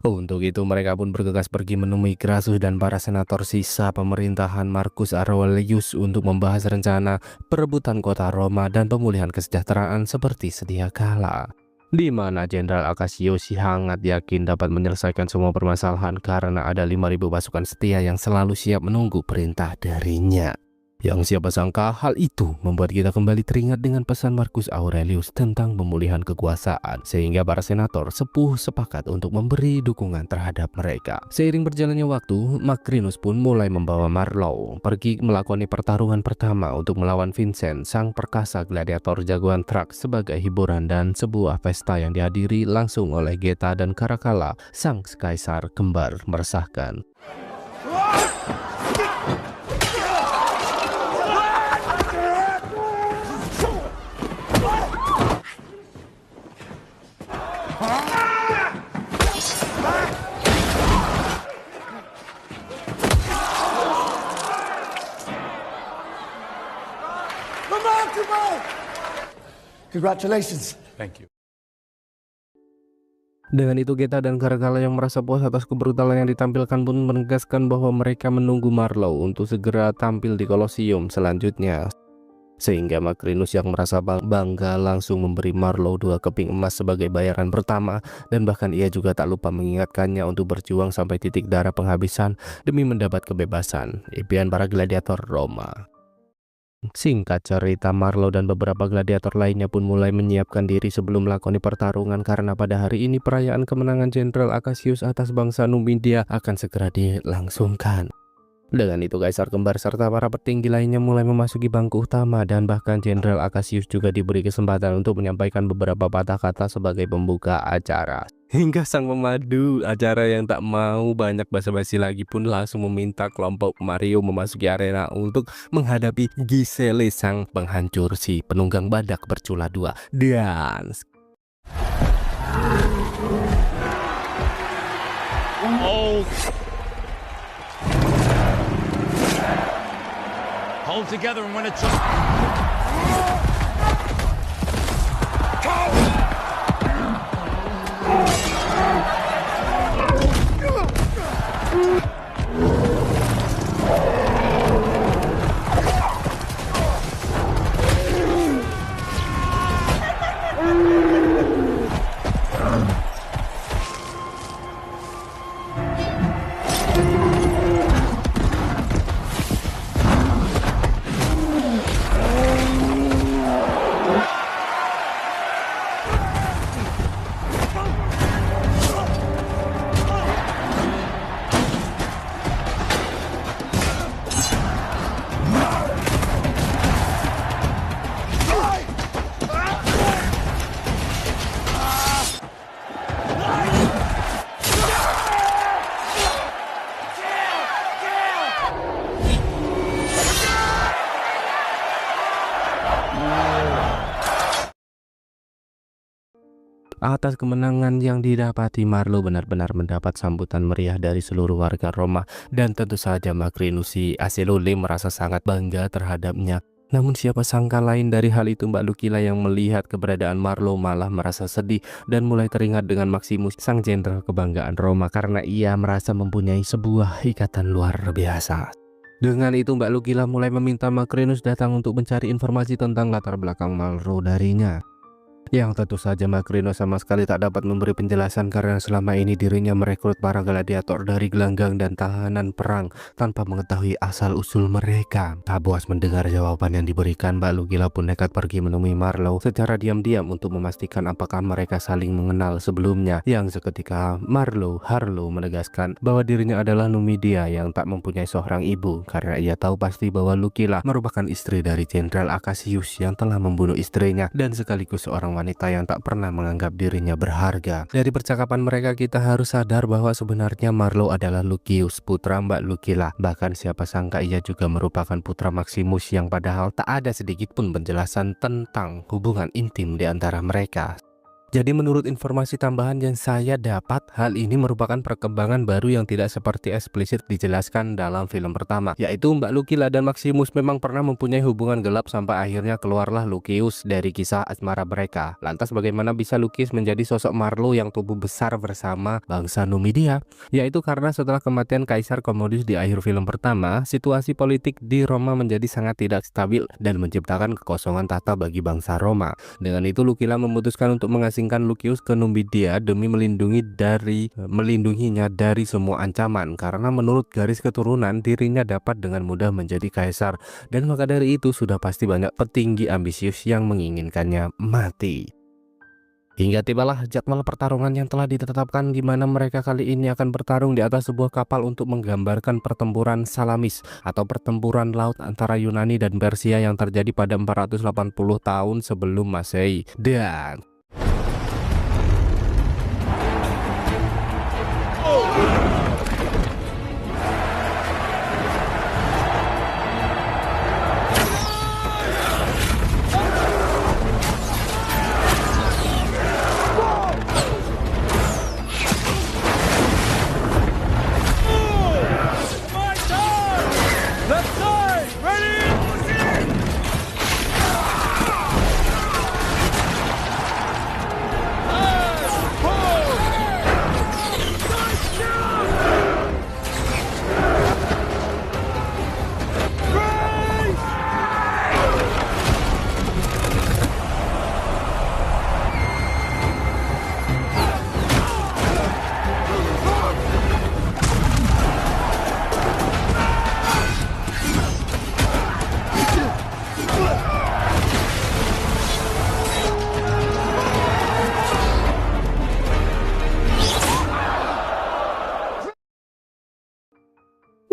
Untuk itu mereka pun bergegas pergi menemui Crassus dan para senator sisa pemerintahan Marcus Aurelius untuk membahas rencana perebutan kota Roma dan pemulihan kesejahteraan seperti sedia kala. Di mana Jenderal Acacius sangat yakin dapat menyelesaikan semua permasalahan karena ada 5.000 pasukan setia yang selalu siap menunggu perintah darinya. Yang siapa sangka hal itu membuat kita kembali teringat dengan pesan Marcus Aurelius tentang pemulihan kekuasaan, sehingga para senator sepakat untuk memberi dukungan terhadap mereka. Seiring berjalannya waktu, Macrinus pun mulai membawa Marlow pergi melakoni pertarungan pertama untuk melawan Vincent, sang perkasa gladiator jagoan Thrax, sebagai hiburan dan sebuah pesta yang dihadiri langsung oleh Geta dan Caracalla, sang kaisar kembar meresahkan. Congratulations. Thank you. Dengan itu Geta dan Caracalla yang merasa puas atas kebrutalan yang ditampilkan pun menegaskan bahwa mereka menunggu Marlow untuk segera tampil di Colosseum selanjutnya. Sehingga Macrinus yang merasa bangga langsung memberi Marlow 2 keping emas sebagai bayaran pertama, dan bahkan ia juga tak lupa mengingatkannya untuk berjuang sampai titik darah penghabisan demi mendapat kebebasan impian para gladiator Roma. Singkat cerita, Marlow dan beberapa gladiator lainnya pun mulai menyiapkan diri sebelum melakoni pertarungan karena pada hari ini perayaan kemenangan Jenderal Acacius atas bangsa Numidia akan segera dilangsungkan. Dengan itu Kaisar Kembar serta para petinggi lainnya mulai memasuki bangku utama dan bahkan Jenderal Acacius juga diberi kesempatan untuk menyampaikan beberapa patah kata sebagai pembuka acara. Hingga sang pemandu acara yang tak mau banyak basa-basi lagi pun langsung meminta kelompok Mario memasuki arena untuk menghadapi Giselle, sang penghancur si penunggang badak bercula 2. Dan Hold together and win it. atas kemenangan yang didapati, Marlow benar-benar mendapat sambutan meriah dari seluruh warga Roma, dan tentu saja Macrinus si Acelole merasa sangat bangga terhadapnya. Namun siapa sangka lain dari hal itu Mbak Lucilla yang melihat keberadaan Marlow malah merasa sedih dan mulai teringat dengan Maximus, sang jenderal kebanggaan Roma, karena ia merasa mempunyai sebuah ikatan luar biasa. Dengan itu Mbak Lucilla mulai meminta Macrinus datang untuk mencari informasi tentang latar belakang Marlow darinya. yang tentu saja Makrinus sama sekali tak dapat memberi penjelasan karena selama ini dirinya merekrut para gladiator dari gelanggang dan tahanan perang tanpa mengetahui asal-usul mereka. Tak puas mendengar jawaban yang diberikan, Mbak Lugila pun nekat pergi menemui Marlowe secara diam-diam untuk memastikan apakah mereka saling mengenal sebelumnya. Yang seketika Harlow menegaskan bahwa dirinya adalah Numidia yang tak mempunyai seorang ibu karena ia tahu pasti bahwa Lugila merupakan istri dari Jenderal Acacius yang telah membunuh istrinya dan sekaligus seorang wanita yang tak pernah menganggap dirinya berharga. Dari percakapan mereka kita harus sadar bahwa sebenarnya Marlowe adalah Lucius, putra Mbak Lugila. Bahkan siapa sangka ia juga merupakan putra Maximus yang padahal tak ada sedikit pun penjelasan tentang hubungan intim di antara mereka. Jadi menurut informasi tambahan yang saya dapat, hal ini merupakan perkembangan baru yang tidak seperti eksplisit dijelaskan dalam film pertama, yaitu Mbak Lugila dan Maximus memang pernah mempunyai hubungan gelap sampai akhirnya keluarlah Lucius dari kisah asmara mereka. Lantas bagaimana bisa Lucius menjadi sosok Marlowe yang tumbuh besar bersama bangsa Numidia? Yaitu karena setelah kematian Kaisar Commodus di akhir film pertama, situasi politik di Roma menjadi sangat tidak stabil dan menciptakan kekosongan tahta bagi bangsa Roma. Dengan itu Lugila memutuskan untuk mengasingkan Lucius ke Numidia demi melindunginya dari semua ancaman, karena menurut garis keturunan dirinya dapat dengan mudah menjadi kaisar, dan maka dari itu sudah pasti banyak petinggi ambisius yang menginginkannya mati. Hingga tibalah jadwal pertarungan yang telah ditetapkan, di mana mereka kali ini akan bertarung di atas sebuah kapal untuk menggambarkan pertempuran Salamis atau pertempuran laut antara Yunani dan Persia yang terjadi pada 480 tahun sebelum Masehi. Dan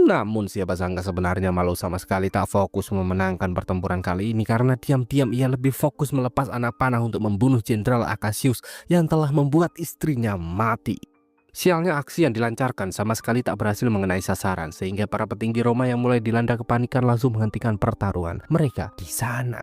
namun siapa sangka sebenarnya Marlowe sama sekali tak fokus memenangkan pertempuran kali ini, karena diam-diam ia lebih fokus melepas anak panah untuk membunuh Jenderal Acacius yang telah membuat istrinya mati. Sialnya aksi yang dilancarkan sama sekali tak berhasil mengenai sasaran, sehingga para petinggi Roma yang mulai dilanda kepanikan langsung menghentikan pertarungan mereka di sana.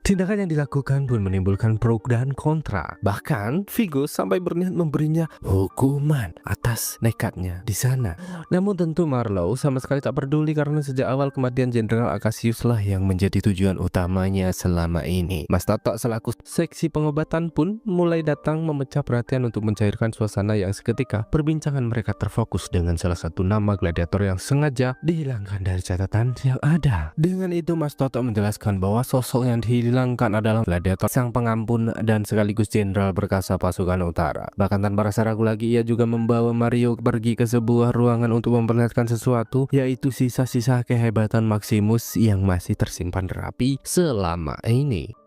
Tindakan yang dilakukan pun menimbulkan pro dan kontra. Bahkan Vigo sampai berniat memberinya hukuman atas nekatnya di sana. Namun tentu Marlowe sama sekali tak peduli, karena sejak awal kematian Jenderal Acacius lah yang menjadi tujuan utamanya selama ini. Mas Toto selaku seksi pengobatan pun mulai datang memecah perhatian untuk mencairkan suasana yang seketika perbincangan mereka terfokus dengan salah satu nama gladiator yang sengaja dihilangkan dari catatan yang ada. Dengan itu Mas Toto menjelaskan bahwa sosok yang dihilangkan adalah gladiator sang pengampun dan sekaligus jenderal perkasa pasukan utara. Bahkan tanpa rasa ragu lagi ia juga membawa Mario pergi ke sebuah ruangan untuk memperlihatkan sesuatu, yaitu sisa-sisa kehebatan Maximus yang masih tersimpan rapi selama ini.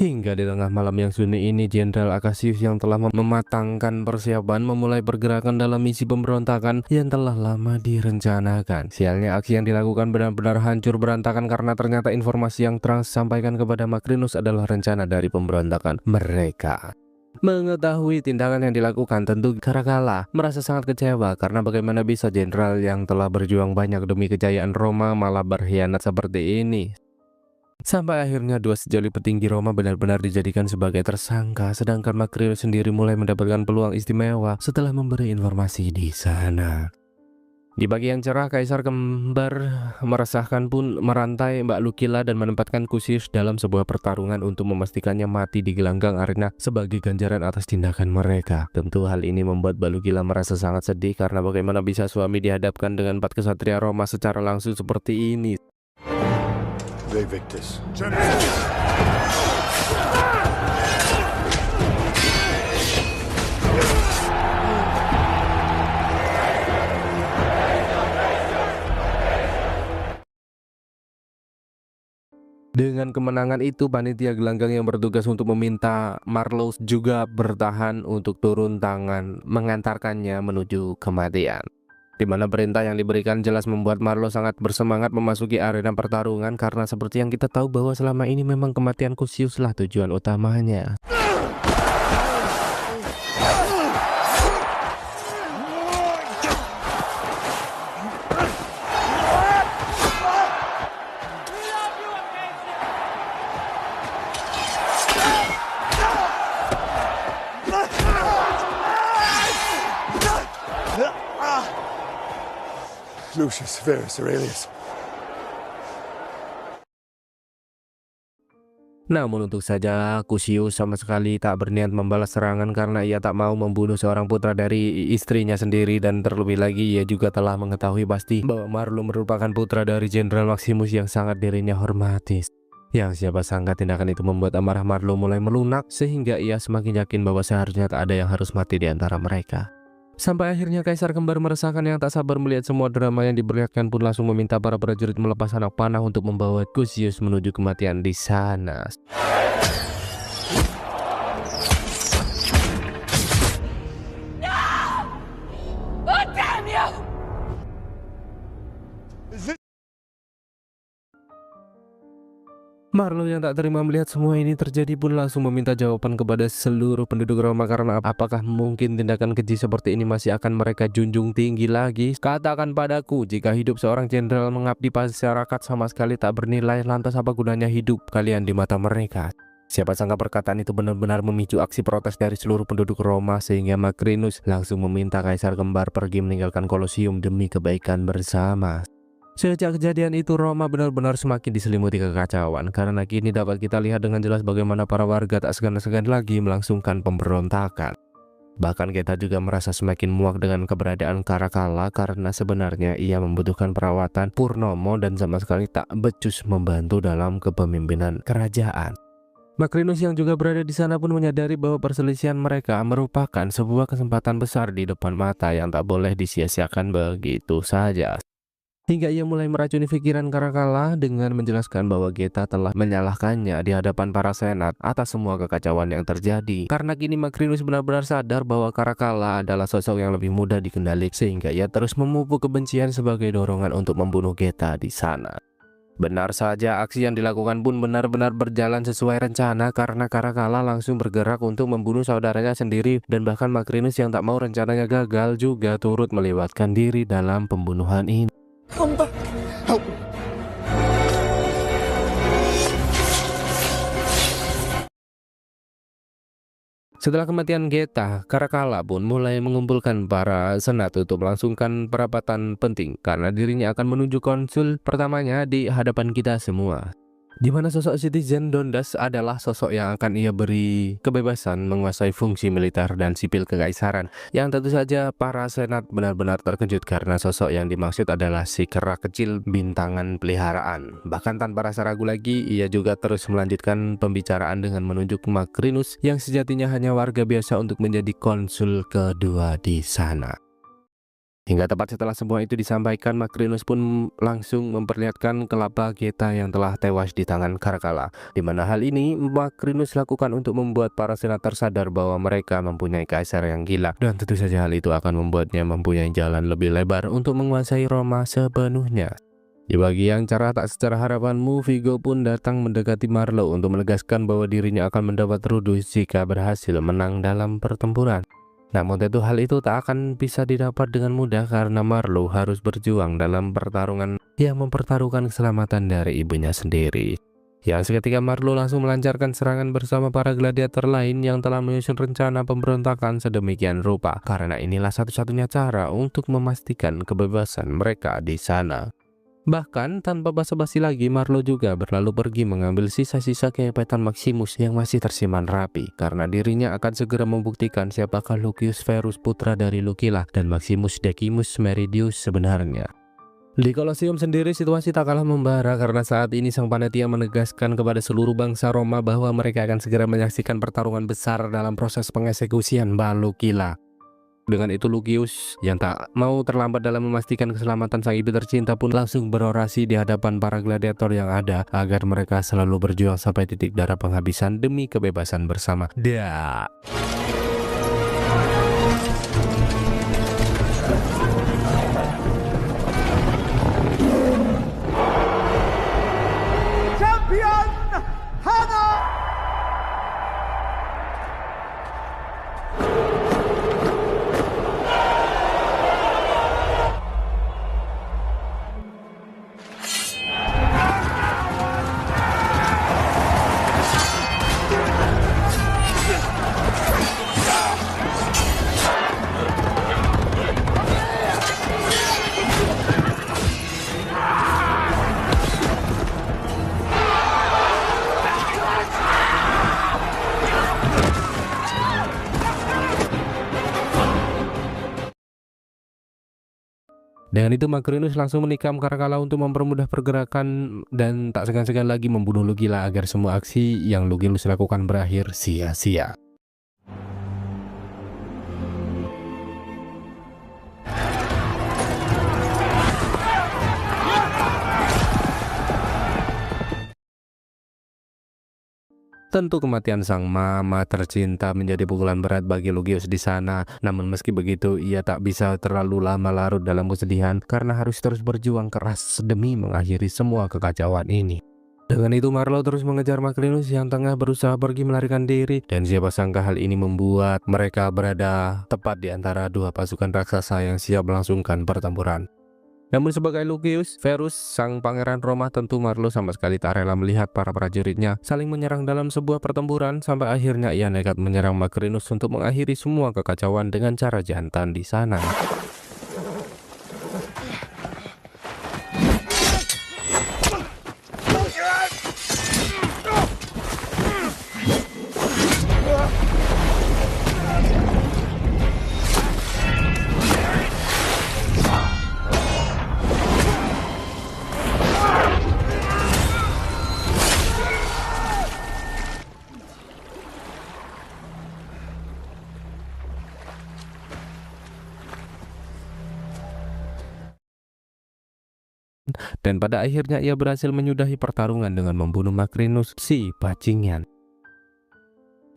Hingga di tengah malam yang sunyi ini, Jenderal Acacius yang telah mematangkan persiapan memulai pergerakan dalam misi pemberontakan yang telah lama direncanakan. Sialnya aksi yang dilakukan benar-benar hancur berantakan, karena ternyata informasi yang disampaikan kepada Macrinus adalah rencana dari pemberontakan mereka. Mengetahui tindakan yang dilakukan, tentu Caracalla merasa sangat kecewa, karena bagaimana bisa jenderal yang telah berjuang banyak demi kejayaan Roma malah berkhianat seperti ini. Sampai akhirnya dua sejoli petinggi Roma benar-benar dijadikan sebagai tersangka, sedangkan Macrinus sendiri mulai mendapatkan peluang istimewa setelah memberi informasi di sana. Di bagian cerah, Kaisar Kembar meresahkan pun merantai Mbak Lugila dan menempatkan Lucius dalam sebuah pertarungan untuk memastikannya mati di gelanggang arena sebagai ganjaran atas tindakan mereka. Tentu hal ini membuat Mbak Lugila merasa sangat sedih, karena bagaimana bisa suami dihadapkan dengan 4 kesatria Roma secara langsung seperti ini. Rey Victus. Dengan kemenangan itu, panitia gelanggang yang bertugas untuk meminta Marlowe juga bertahan untuk turun tangan mengantarkannya menuju kematian. Di mana perintah yang diberikan jelas membuat Marlowe sangat bersemangat memasuki arena pertarungan karena seperti yang kita tahu bahwa selama ini memang kematian Luciuslah tujuan utamanya. Lucius Verus Aurelius. Namun untung saja Lucius sama sekali tak berniat membalas serangan karena ia tak mau membunuh seorang putra dari istrinya sendiri, dan terlebih lagi ia juga telah mengetahui pasti bahwa Marlowe merupakan putra dari Jenderal Maximus yang sangat dirinya hormati. Yang siapa sangka tindakan itu membuat amarah Marlowe mulai melunak sehingga ia semakin yakin bahwa seharusnya tak ada yang harus mati di antara mereka. Sampai akhirnya Kaisar Kembar meresahkan yang tak sabar melihat semua drama yang diperlihatkan pun langsung meminta para prajurit melepas anak panah untuk membawa Lucius menuju kematian di sana. Marlowe yang tak terima melihat semua ini terjadi pun langsung meminta jawaban kepada seluruh penduduk Roma karena apakah mungkin tindakan keji seperti ini masih akan mereka junjung tinggi lagi? Katakan padaku, jika hidup seorang jenderal mengabdi masyarakat sama sekali tak bernilai, lantas apa gunanya hidup kalian di mata mereka? Siapa sangka perkataan itu benar-benar memicu aksi protes dari seluruh penduduk Roma sehingga Macrinus langsung meminta Kaisar Kembar pergi meninggalkan Kolosium demi kebaikan bersama. Sejak kejadian itu Roma benar-benar semakin diselimuti kekacauan karena kini dapat kita lihat dengan jelas bagaimana para warga tak segan-segan lagi melangsungkan pemberontakan. Bahkan kita juga merasa semakin muak dengan keberadaan Caracalla karena sebenarnya ia membutuhkan perawatan Purnomo dan sama sekali tak becus membantu dalam kepemimpinan kerajaan. Macrinus yang juga berada di sana pun menyadari bahwa perselisihan mereka merupakan sebuah kesempatan besar di depan mata yang tak boleh disia-siakan begitu saja. Hingga ia mulai meracuni pikiran Caracalla dengan menjelaskan bahwa Geta telah menyalahkannya di hadapan para senat atas semua kekacauan yang terjadi. Karena kini Macrinus benar-benar sadar bahwa Caracalla adalah sosok yang lebih mudah dikendalikan sehingga ia terus memupuk kebencian sebagai dorongan untuk membunuh Geta di sana. Benar saja, aksi yang dilakukan pun benar-benar berjalan sesuai rencana karena Caracalla langsung bergerak untuk membunuh saudaranya sendiri dan bahkan Macrinus yang tak mau rencananya gagal juga turut melibatkan diri dalam pembunuhan ini. Come back. Help me. Setelah kematian Geta, Caracalla pun mulai mengumpulkan para senat untuk melangsungkan perapatan penting karena dirinya akan menunjuk konsul pertamanya di hadapan kita semua. Di mana sosok Citizen Dondas adalah sosok yang akan ia beri kebebasan menguasai fungsi militer dan sipil kekaisaran, yang tentu saja para senat benar-benar terkejut karena sosok yang dimaksud adalah si kera kecil bintangan peliharaan. Bahkan tanpa rasa ragu lagi, ia juga terus melanjutkan pembicaraan dengan menunjuk Macrinus yang sejatinya hanya warga biasa untuk menjadi konsul kedua di sana. Hingga tepat setelah semua itu disampaikan, Macrinus pun langsung memperlihatkan kelapa Geta yang telah tewas di tangan Caracalla. Di mana hal ini Macrinus lakukan untuk membuat para senator sadar bahwa mereka mempunyai kaisar yang gila, dan tentu saja hal itu akan membuatnya mempunyai jalan lebih lebar untuk menguasai Roma sepenuhnya. Di bagian cara tak secara harapanmu, Vigo pun datang mendekati Marlowe untuk menegaskan bahwa dirinya akan mendapat rudus jika berhasil menang dalam pertempuran. Namun tentu hal itu tak akan bisa didapat dengan mudah karena Marlowe harus berjuang dalam pertarungan yang mempertaruhkan keselamatan dari ibunya sendiri. Yang seketika Marlowe langsung melancarkan serangan bersama para gladiator lain yang telah menyusun rencana pemberontakan sedemikian rupa, karena inilah satu-satunya cara untuk memastikan kebebasan mereka di sana. Bahkan tanpa basa-basi lagi, Marlowe juga berlalu pergi mengambil sisa-sisa kehebetan Maximus yang masih tersimpan rapi, karena dirinya akan segera membuktikan siapakah Lucius Verus putra dari Lucilla dan Maximus Decimus Meridius sebenarnya. Di Kolosium sendiri situasi tak kalah membara karena saat ini sang panitia menegaskan kepada seluruh bangsa Roma bahwa mereka akan segera menyaksikan pertarungan besar dalam proses pengeksekusian Lucilla. Dengan itu Lucius yang tak mau terlambat dalam memastikan keselamatan sang ibu tercinta pun langsung berorasi di hadapan para gladiator yang ada agar mereka selalu berjuang sampai titik darah penghabisan demi kebebasan bersama. Champion Hana! Dengan itu Macrinus langsung menikam Caracalla untuk mempermudah pergerakan dan tak segan-segan lagi membunuh Lugila agar semua aksi yang Lugius lakukan berakhir sia-sia. Tentu kematian sang mama tercinta menjadi pukulan berat bagi Lugius di sana. Namun meski begitu, ia tak bisa terlalu lama larut dalam kesedihan karena harus terus berjuang keras demi mengakhiri semua kekacauan ini. Dengan itu Marlowe terus mengejar Macrinus yang tengah berusaha pergi melarikan diri, dan siapa sangka hal ini membuat mereka berada tepat di antara dua pasukan raksasa yang siap melangsungkan pertempuran. Namun sebagai Lucius Verus, sang pangeran Roma, tentu Marlowe sama sekali tak rela melihat para prajuritnya saling menyerang dalam sebuah pertempuran sampai akhirnya ia nekat menyerang Macrinus untuk mengakhiri semua kekacauan dengan cara jantan di sana. Dan pada akhirnya ia berhasil menyudahi pertarungan dengan membunuh Macrinus si bajingan.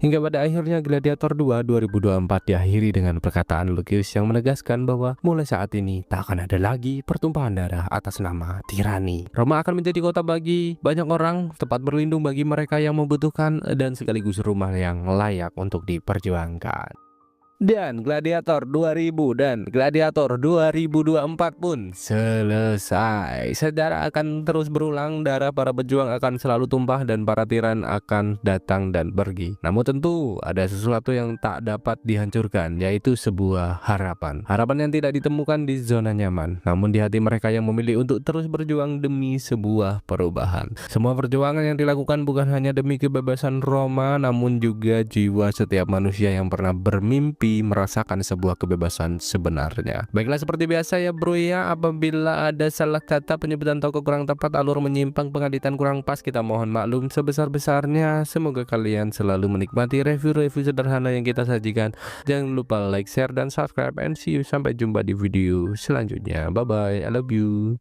Hingga pada akhirnya Gladiator 2 2024 diakhiri dengan perkataan Lucius yang menegaskan bahwa mulai saat ini tak akan ada lagi pertumpahan darah atas nama tirani. Roma akan menjadi kota bagi banyak orang, tempat berlindung bagi mereka yang membutuhkan, dan sekaligus rumah yang layak untuk diperjuangkan. Dan Gladiator 2000 dan Gladiator 2024 pun selesai. Sejarah akan terus berulang, darah para pejuang akan selalu tumpah dan para tiran akan datang dan pergi. Namun tentu ada sesuatu yang tak dapat dihancurkan, yaitu sebuah harapan. Harapan yang tidak ditemukan di zona nyaman, namun di hati mereka yang memilih untuk terus berjuang demi sebuah perubahan. Semua perjuangan yang dilakukan bukan hanya demi kebebasan Roma, namun juga jiwa setiap manusia yang pernah bermimpi merasakan sebuah kebebasan sebenarnya. Baiklah, seperti biasa ya bro ya, apabila ada salah kata, penyebutan toko kurang tepat, alur menyimpang, pengeditan kurang pas, kita mohon maklum sebesar-besarnya. Semoga kalian selalu menikmati review-review sederhana yang kita sajikan. Jangan lupa like, share, dan subscribe, and see you. Sampai jumpa di video selanjutnya. Bye bye, I love you.